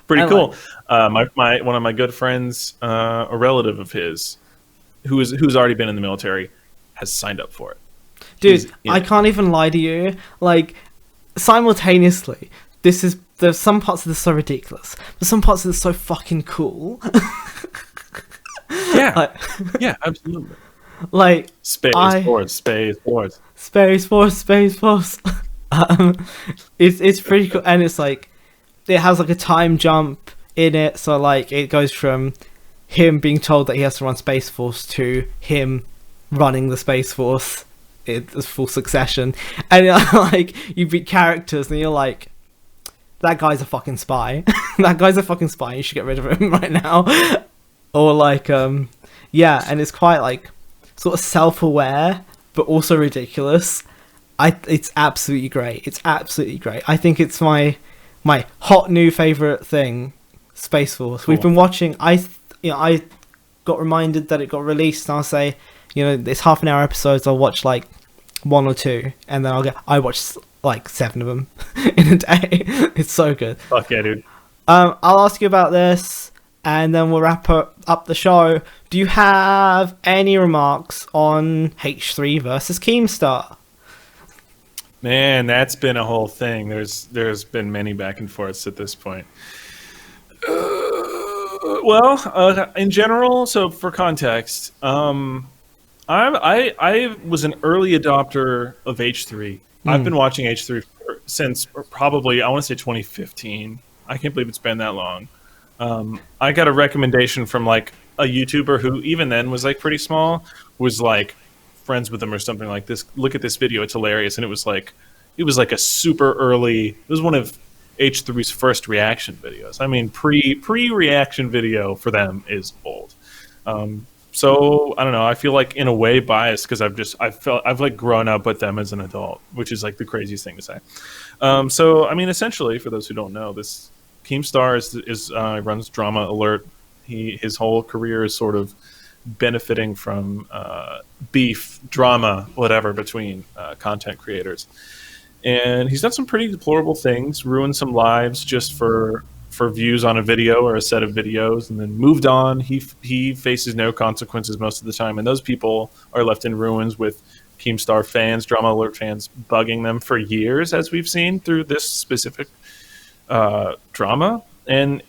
Pretty cool. Like, one of my good friends, a relative of his, who's already been in the military, has signed up for it. Dude, I can't even lie to you. Like, simultaneously, there's some parts of this so ridiculous, but some parts of this so fucking cool. Yeah, yeah, absolutely. Like Space Force. It's pretty cool, and it's like it has like a time jump in it, so like it goes from him being told that he has to run Space Force to him running the Space Force. It's full succession, and like you beat characters, and you're like, that guy's a fucking spy. That guy's a fucking spy. You should get rid of him right now. Or like, yeah, and it's quite like sort of self-aware, but also ridiculous. It's absolutely great. It's absolutely great. I think it's my hot new favorite thing, Space Force. Cool. We've been watching. I got reminded that it got released, and I'll say, it's half an hour episodes. I'll watch like 1 or 2, and then I watch like 7 of them in a day. It's so good. Fuck yeah, dude. I'll ask you about this, and then we'll wrap up the show. Do you have any remarks on H3 versus Keemstar? Man, that's been a whole thing. There's been many back and forths at this point. In general, so for context, I was an early adopter of H3. I've been watching H3 since probably, I want to say 2015. I can't believe it's been that long. I got a recommendation from like a YouTuber who even then was like pretty small, was like friends with them or something like this. Look at this video, it's hilarious. And it was like a super early, it was one of H3's first reaction videos. I mean, pre-reaction video for them is old. So I don't know. I feel like in a way biased because I've like grown up with them as an adult, which is like the craziest thing to say. So I mean, essentially, for those who don't know, this Keemstar is runs Drama Alert. His whole career is sort of benefiting from beef, drama, whatever between content creators, and he's done some pretty deplorable things, ruined some lives just for views on a video or a set of videos, and then moved on. He faces no consequences most of the time, and those people are left in ruins with Keemstar fans, Drama Alert fans, bugging them for years, as we've seen through this specific drama. And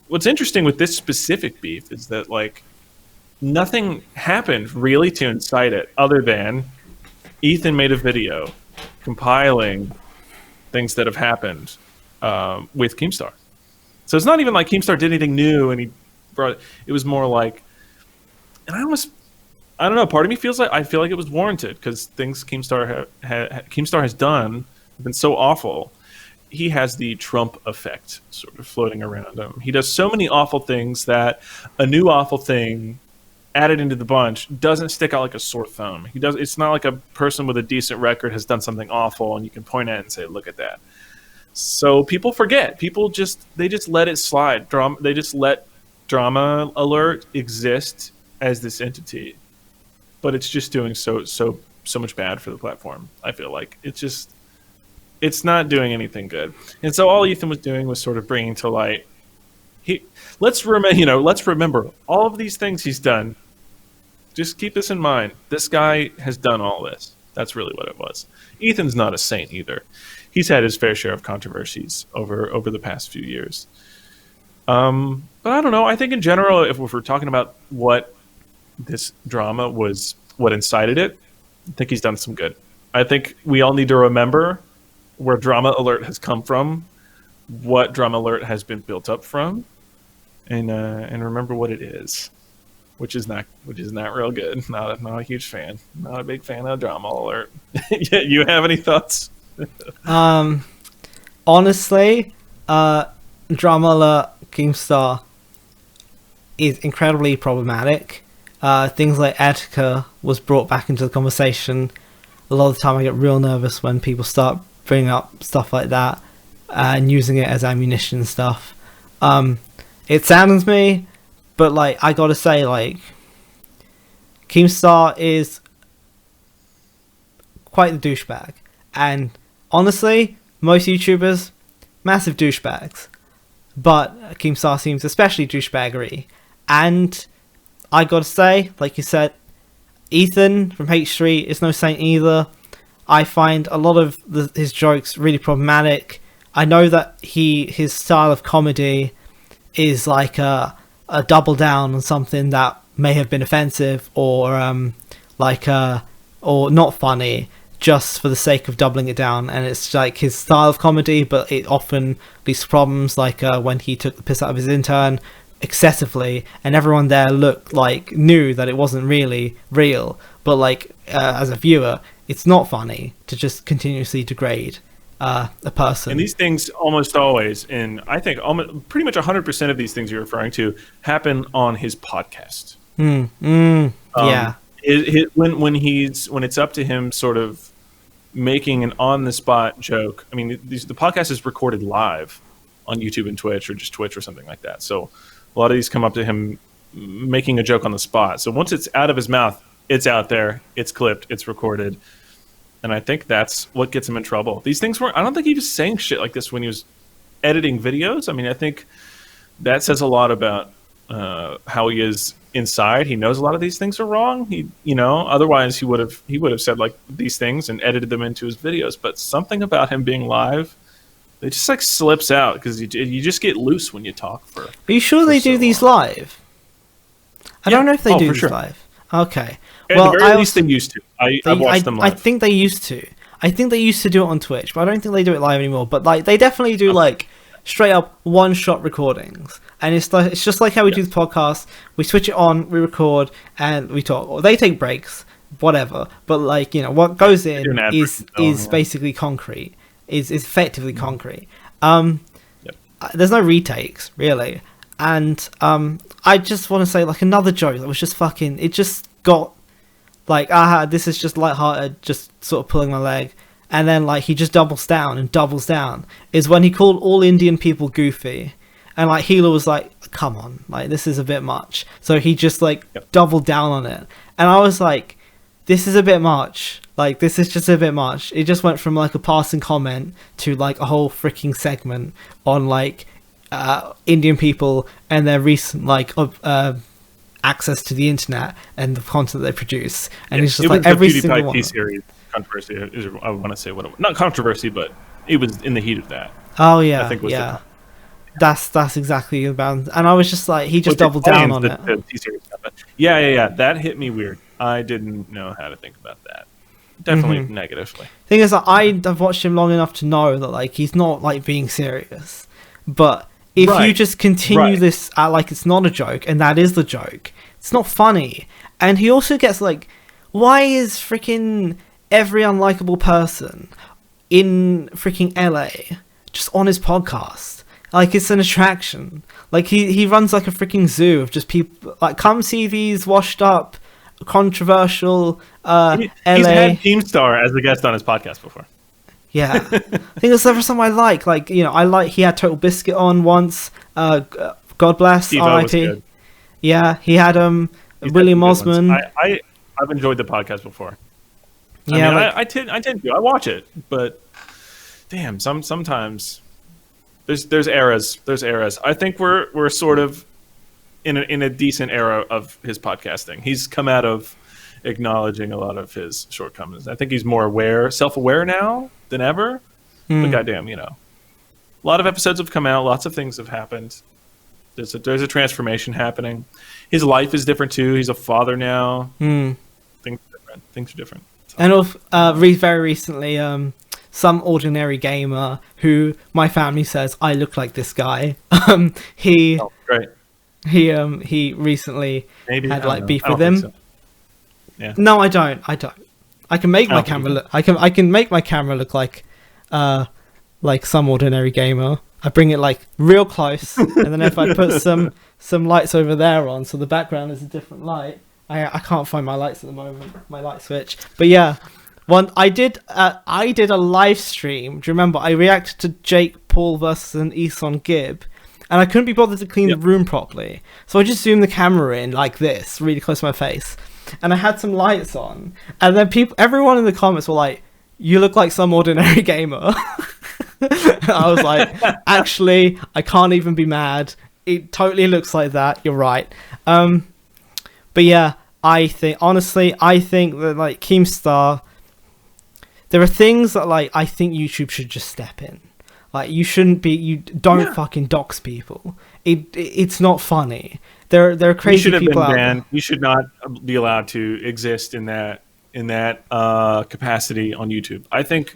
what's interesting with this specific beef is that like nothing happened really to incite it, other than Ethan made a video compiling things that have happened with Keemstar. So it's not even like Keemstar did anything new and he brought it was more like, and I don't know, part of me feels like I feel like it was warranted because things Keemstar has done have been so awful. He has the Trump effect sort of floating around him. He does so many awful things that a new awful thing added into the bunch doesn't stick out like a sore thumb. It's not like a person with a decent record has done something awful and you can point at it and say, look at that. So people forget. People just let it slide. They just let Drama Alert exist as this entity, but it's just doing so much bad for the platform. I feel like it's not doing anything good. And so all Ethan was doing was sort of bringing to light. Let's remember all of these things he's done. Just keep this in mind. This guy has done all this. That's really what it was. Ethan's not a saint either. He's had his fair share of controversies over the past few years. But I don't know. I think in general, if we're talking about what this drama was, what incited it, I think he's done some good. I think we all need to remember where Drama Alert has come from, what Drama Alert has been built up from, and remember what it is, which is not real good. Not a huge fan. Not a big fan of Drama Alert. Yeah, you have any thoughts? Honestly, Drama Alert Keemstar is incredibly problematic. Things like Etika was brought back into the conversation. A lot of the time I get real nervous when people start bringing up stuff like that and using it as ammunition and stuff. It saddens me, but like I gotta say, like Keemstar is quite the douchebag, and honestly, most YouTubers, massive douchebags, but Keemstar seems especially douchebaggery. And I gotta say, like you said, Ethan from H3 is no saint either. I find a lot of his jokes really problematic. I know that his style of comedy is like a double down on something that may have been offensive or or not funny, just for the sake of doubling it down. And it's like his style of comedy, but it often leads to problems, like when he took the piss out of his intern excessively, and everyone there knew that it wasn't really real, but like as a viewer, it's not funny to just continuously degrade a person. And these things almost always, and I think pretty much 100% of these things you're referring to happen on his podcast. Yeah. When it's up to him sort of making an on-the-spot joke. I mean, the podcast is recorded live on YouTube and Twitch, or just Twitch or something like that. So a lot of these come up to him making a joke on the spot. So once it's out of his mouth, it's out there, it's clipped, it's recorded. And I think that's what gets him in trouble. These things I don't think he was saying shit like this when he was editing videos. I mean, I think that says a lot about how he is inside. He knows a lot of these things are wrong. Otherwise he would have said like these things and edited them into his videos. But something about him being live, it just like slips out, because you just get loose when you talk for. Are you sure they do these live? I don't know if they do these live. Okay. At the very least, they used to. I've watched them live. I think they used to. I think they used to do it on Twitch, but I don't think they do it live anymore. But like, they definitely do like straight up one-shot recordings, and it's just like how we do the podcast. We switch it on, we record, and we talk. Or they take breaks, whatever. But like, what goes in is basically concrete. Is effectively concrete. There's no retakes really, and I just want to say, like, another joke that was just fucking. It just got like, this is just lighthearted, just sort of pulling my leg. And then, like, he just doubles down, is when he called all Indian people goofy. And, like, Hila was like, come on, like, this is a bit much. So he just, like, doubled down on it. And I was like, this is a bit much. Like, this is just a bit much. It just went from, like, a passing comment to, like, a whole freaking segment on, like, Indian people and their recent, like, access to the internet and the content they produce. And it's just, like, every single one. Series controversy is, I want to say not controversy, but it was in the heat of that. Oh yeah, I think that's exactly about. And I was just like, he just doubled down on it. The T-series stuff. Yeah. That hit me weird. I didn't know how to think about that. Definitely negatively. Thing is, like, I've watched him long enough to know that, like, he's not, like, being serious. But if you just continue this like it's not a joke, and that is the joke, it's not funny. And he also gets, like, why is freaking every unlikable person in freaking LA just on his podcast? Like, it's an attraction. Like, he runs like a freaking zoo of just people, like, come see these washed up, controversial LA. He's had Keemstar as a guest on his podcast before. Yeah. I think that's the first time I like, he had Total Biscuit on once. God bless, R.I.P. Yeah, he had William Osman. I've enjoyed the podcast before. Yeah, I tend to. I watch it, but damn, sometimes there's eras. There's eras. I think we're sort of in a decent era of his podcasting. He's come out of acknowledging a lot of his shortcomings. I think he's more self-aware now than ever. But goddamn, a lot of episodes have come out. Lots of things have happened. There's a transformation happening. His life is different too. He's a father now. Things are different. So. And very recently, some ordinary gamer who my family says I look like this guy. He Oh, great. he recently Maybe had I like don't know. beef I with don't him. think so. Yeah. No, I don't. I can make I my don't think camera you look. I can make my camera look like some ordinary gamer. I bring it like real close, and then if I put some lights over there on, so the background is a different light. I can't find my lights at the moment, my light switch. But yeah, I did a live stream. Do you remember? I reacted to Jake Paul versus an Ethan Gibb, and I couldn't be bothered to clean the room properly, so I just zoomed the camera in like this, really close to my face, and I had some lights on, and then everyone in the comments were like, "You look like some ordinary gamer." I was like, actually, I can't even be mad. It totally looks like that. You're right. But yeah, I think that like Keemstar, there are things that like I think YouTube should just step in. Like you don't fucking dox people. It's not funny. There are crazy people out there. You should not be allowed to exist in that capacity on YouTube. I think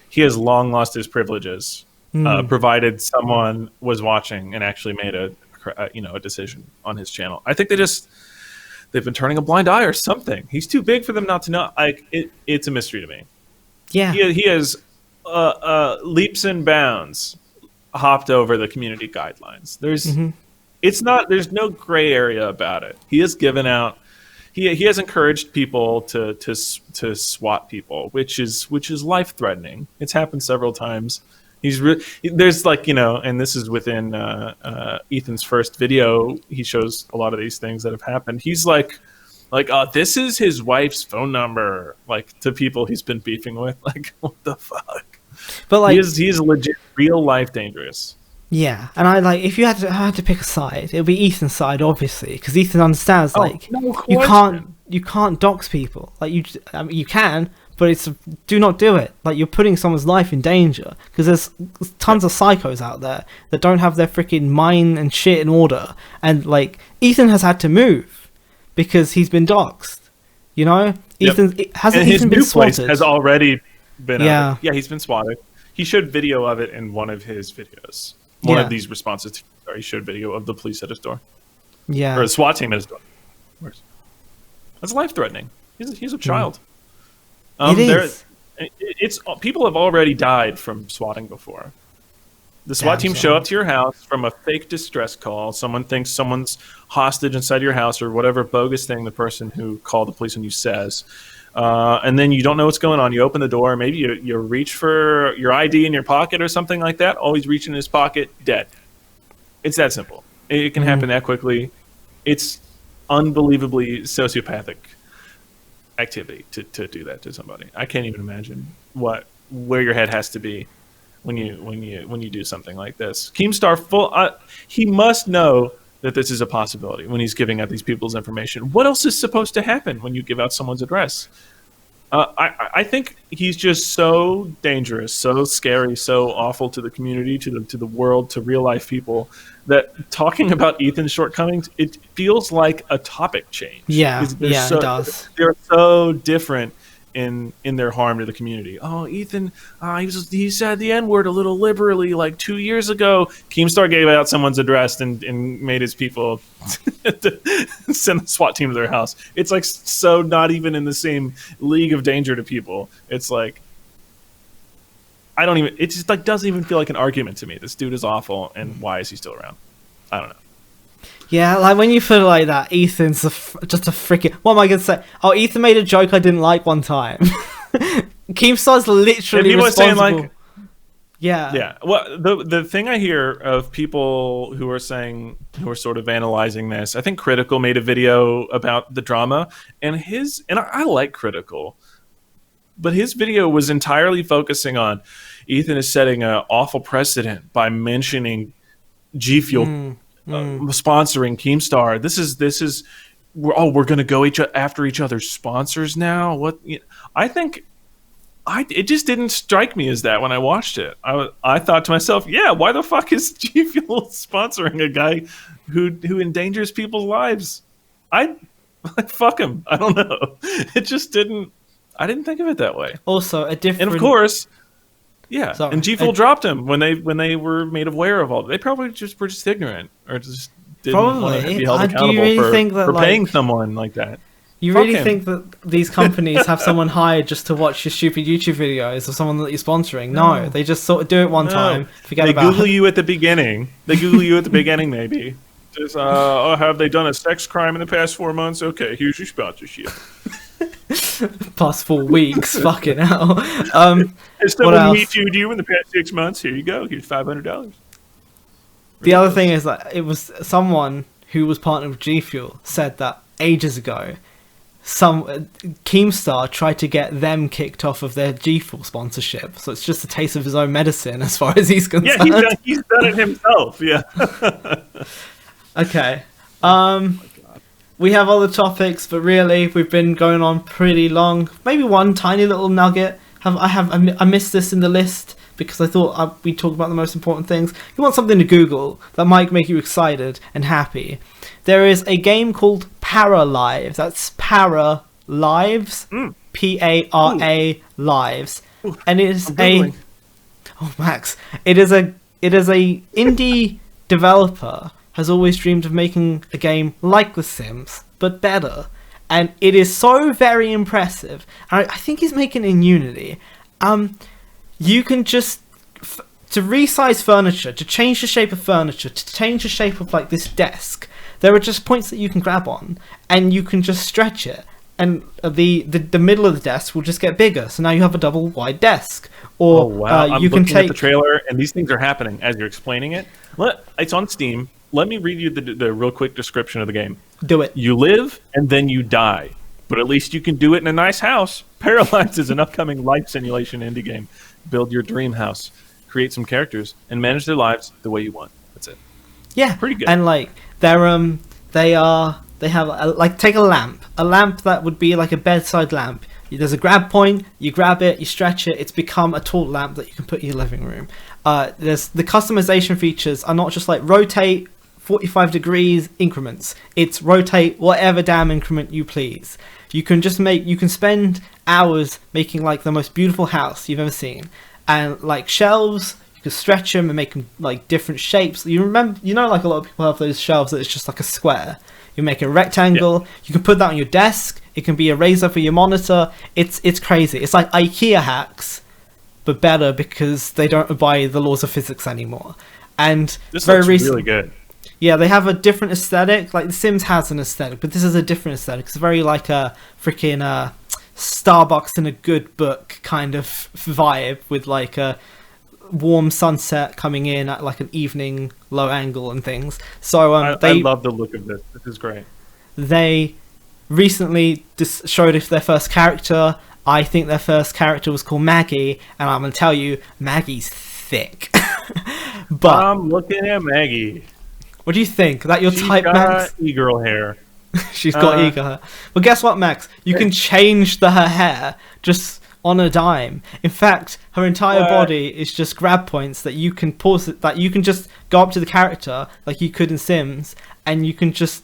he has long lost his privileges, provided someone was watching and actually made a decision on his channel. I think they've been turning a blind eye or something. He's too big for them not to know. It's a mystery to me. Yeah, he has leaps and bounds hopped over the community guidelines. There's no gray area about it. He has given out. He has encouraged people to swat people, which is life threatening. It's happened several times. There's like, and this is within Ethan's first video. He shows a lot of these things that have happened. He's like, this is his wife's phone number, like to people he's been beefing with. Like, what the fuck? But like, he's legit, real life dangerous. Yeah, and I like if I had to pick a side, it would be Ethan's side, obviously, because Ethan understands you can't dox people. Like you can, but do not do it. Like you're putting someone's life in danger because there's tons of psychos out there that don't have their freaking mind and shit in order, and like Ethan has had to move because he's been doxed. Ethan hasn't even been swatted. Place has already been he's been swatted. He showed video of it in one of his videos. One of these responses, he showed video of the police at his door. Yeah. Or a SWAT team at his door. That's life-threatening. He's a child. It is. People have already died from swatting before. The SWAT team show up to your house from a fake distress call. Someone thinks someone's hostage inside your house or whatever bogus thing the person who called the police on you says. And then you don't know what's going on. You open the door. Maybe you reach for your ID in your pocket or something like that. Always reach in his pocket. Dead. It's that simple. It can happen that quickly. It's unbelievably sociopathic activity to do that to somebody. I can't even imagine where your head has to be when you do something like this. Keemstar he must know that this is a possibility when he's giving out these people's information. What else is supposed to happen when you give out someone's address? I think he's just so dangerous, so scary, so awful to the community, to the world, to real life people, that talking about Ethan's shortcomings, it feels like a topic change. It does. They're so different in their harm to the community. Oh, Ethan, he said the N-word a little liberally like 2 years ago. Keemstar gave out someone's address and made his people send the SWAT team to their house. It's like so not even in the same league of danger to people. It's like it just like doesn't even feel like an argument to me. This dude is awful, and why is he still around? I don't know. Yeah, like when you feel like that, Ethan's just a freaking... What am I going to say? Oh, Ethan made a joke I didn't like one time. Keemstar's literally responsible. Saying, like, yeah. Well, the thing I hear of people who are sort of analyzing this, I think Critical made a video about the drama, and I like Critical, but his video was entirely focusing on Ethan is setting an awful precedent by mentioning G Fuel. Sponsoring Keemstar. This is we're going to go after each other's sponsors now. What I think it just didn't strike me as that when I watched it. I thought to myself, yeah, why the fuck is G Fuel sponsoring a guy who endangers people's lives? Fuck him. I don't know. It just didn't. I didn't think of it that way. Also, and of course, Yeah, Sorry. and G Fuel dropped him when they were made aware of all. They probably were just ignorant or just didn't want to Probably. be held Do you accountable really think that, for paying like, someone like that. you Fuck really him. think that these companies have someone hired just to watch your stupid YouTube videos of someone that you're sponsoring? No, they just sort of do it one time, forget They about Google it. you at the beginning. They Google you at the beginning, maybe. Just, oh, have they done a sex crime in the past 4 months? Okay, here's your sponsorship. Past 4 weeks, fucking hell. Has What someone else? Me Too'd you in the past 6 months? Here you go. Here's $500. The other thing is that it was someone who was partnered with G Fuel said that ages ago, Keemstar tried to get them kicked off of their G Fuel sponsorship. So it's just a taste of his own medicine as far as he's concerned. Yeah, he's done it himself. Yeah. Okay. We have other topics, but really we've been going on pretty long. Maybe one tiny little nugget. I missed this in the list because I thought we'd talk about the most important things. You want something to Google that might make you excited and happy. There is a game called Paralives. That's Para Lives. Para Lives. And it is Max. It is a indie developer has always dreamed of making a game like The Sims, but better. And it is so very impressive. And I think he's making it in Unity. You can just, to resize furniture, to change the shape of furniture, to change the shape of like this desk, there are just points that you can grab on, and you can just stretch it. And the middle of the desk will just get bigger. So now you have a double wide desk. Or Oh wow! I'm you can looking at take the trailer, and these things are happening as you're explaining it. It's on Steam. Let me read you the real quick description of the game. do it. You live and then you die, but at least you can do it in a nice house. Paralyzed is an upcoming life simulation indie game. Build your dream house, create some characters, and manage their lives the way you want. That's it. Yeah, Pretty good. And like they have like take a lamp that would be like a bedside lamp. There's a grab point, you grab it, you stretch it, it's become a tall lamp that you can put in your living room. There's the customization features are not just like rotate 45 degrees increments. It's rotate whatever damn increment you please. You can spend hours making like the most beautiful house you've ever seen. And like shelves, you can stretch them and make them like different shapes. Like a lot of people have those shelves that it's just like a square. You make a rectangle, you can put that on your desk, it can be a razor for your monitor. It's crazy. It's like IKEA hacks, but better because they don't obey the laws of physics anymore. And This looks really good. Yeah, they have a different aesthetic. Like The Sims has an aesthetic, but this is a different aesthetic. It's very like a freaking Starbucks in a good book kind of vibe with like a warm sunset coming in at like an evening low angle and things. So I love the look of this. This is great. They recently just showed off their first character. I think their first character was called Maggie, and I'm gonna tell you, Maggie's thick. But I'm looking at Maggie. what do you think? That your She's type, got Max? e-girl hair. She's got eager hair. Well, guess what, Max? You can change her hair just on a dime. In fact, her entire body is just grab points that you can pause it. That you can just go up to the character like you could in Sims, and you can just.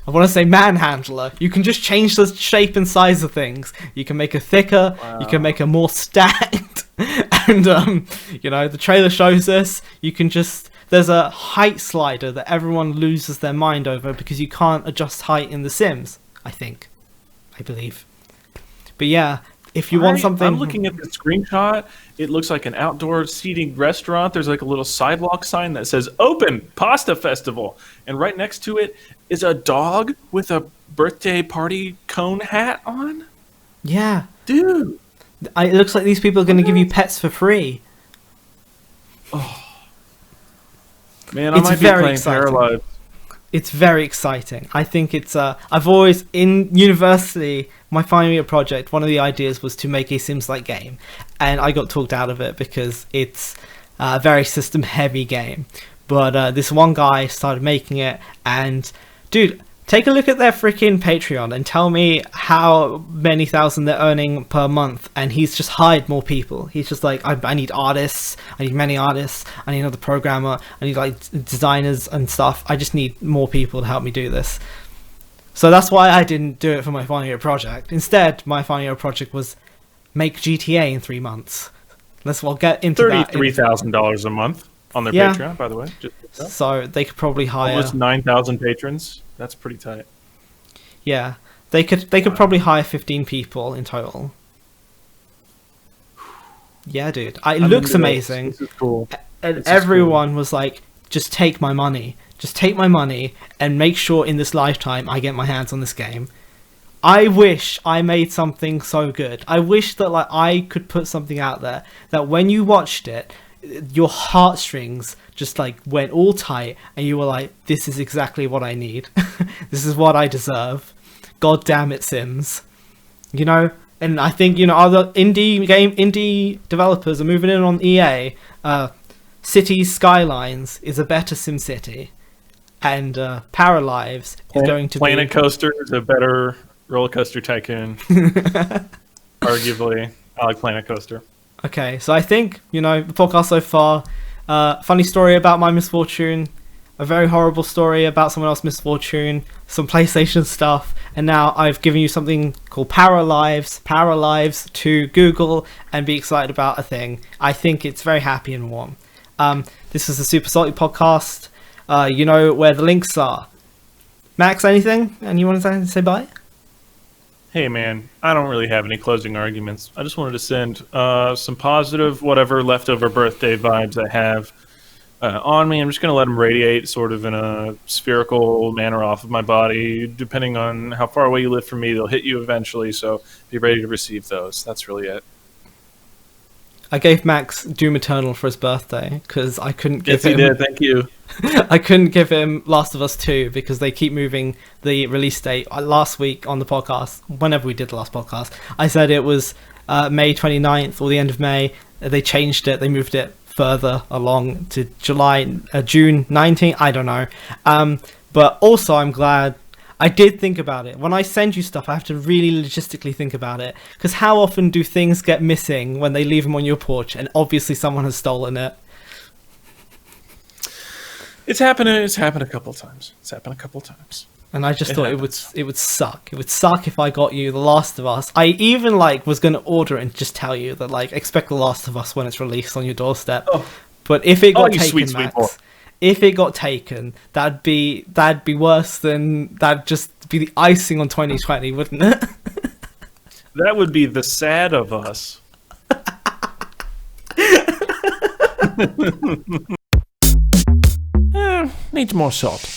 I want to say manhandler. You can just change the shape and size of things. You can make her thicker. You can make her more stacked. And the trailer shows this. You can just. There's a height slider that everyone loses their mind over because you can't adjust height in The Sims, I believe. But yeah, if you want something... I'm looking at the screenshot. It looks like an outdoor seating restaurant. There's like a little sidewalk sign that says, Open Pasta Festival. And right next to it is a dog with a birthday party cone hat on. Yeah. Dude. It looks like these people are going to give you pets for free. Oh. Man, I might be playing Paralives. It's very exciting. I think it's I've always in university my final year project, one of the ideas was to make a Sims-like game, and I got talked out of it because it's a very system heavy game. But this one guy started making it, and dude, take a look at their freaking Patreon and tell me how many thousand they're earning per month. And he's just hired more people. He's just like, I need artists. I need many artists. I need another programmer. I need like designers and stuff. I just need more people to help me do this. So that's why I didn't do it for my final year project. Instead, my final year project was make GTA in 3 months. We'll get into that. $33,000 a month on their Yeah. Patreon, by the way. So they could probably hire almost 9,000 patrons. That's pretty tight. Yeah, they could probably hire 15 people in total. Yeah, dude, it looks amazing. This is cool. And everyone was like, "Just take my money. Just take my money, and make sure in this lifetime I get my hands on this game." I wish I made something so good. I wish that like I could put something out there that when you watched it, your heartstrings just like went all tight, and you were like, "This is exactly what I need. This is what I deserve." God damn it, Sims. You know, and I think, you know, other indie developers are moving in on EA. Cities Skylines is a better SimCity, and Paralives is going to Planet Coaster is a better roller coaster tycoon. Arguably, I like Planet Coaster. Okay, so I think, you know, the podcast so far, funny story about my misfortune, a very horrible story about someone else's misfortune, some PlayStation stuff, and now I've given you something called Paralives to Google and be excited about a thing. I think it's very happy and warm. This is the Super Salty podcast. You know where the links are. Max, anything? And you want to say bye? Hey man, I don't really have any closing arguments. I just wanted to send some positive, whatever leftover birthday vibes I have on me. I'm just going to let them radiate sort of in a spherical manner off of my body. Depending on how far away you live from me, they'll hit you eventually, so be ready to receive those. That's really it. I gave Max Doom Eternal for his birthday because I couldn't give him... Yes, he did. Thank you. I couldn't give him Last of Us 2 because they keep moving the release date. Last week on the podcast, whenever we did the last podcast, I said it was May 29th or the end of May. They changed it. They moved it further along to June 19th. I don't know. But also I'm glad I did think about it. When I send you stuff, I have to really logistically think about it. Because how often do things get missing when they leave them on your porch and obviously someone has stolen it? It's happened a couple times. And I just thought it would suck. It would suck if I got you The Last of Us. I even was going to order it and just tell you that expect The Last of Us when it's released on your doorstep. Oh. But if it got taken, sweet Max, boy. if it got taken, that'd be worse than that'd just be the icing on 2020, wouldn't it? That would be the sad of us. Needs more salt.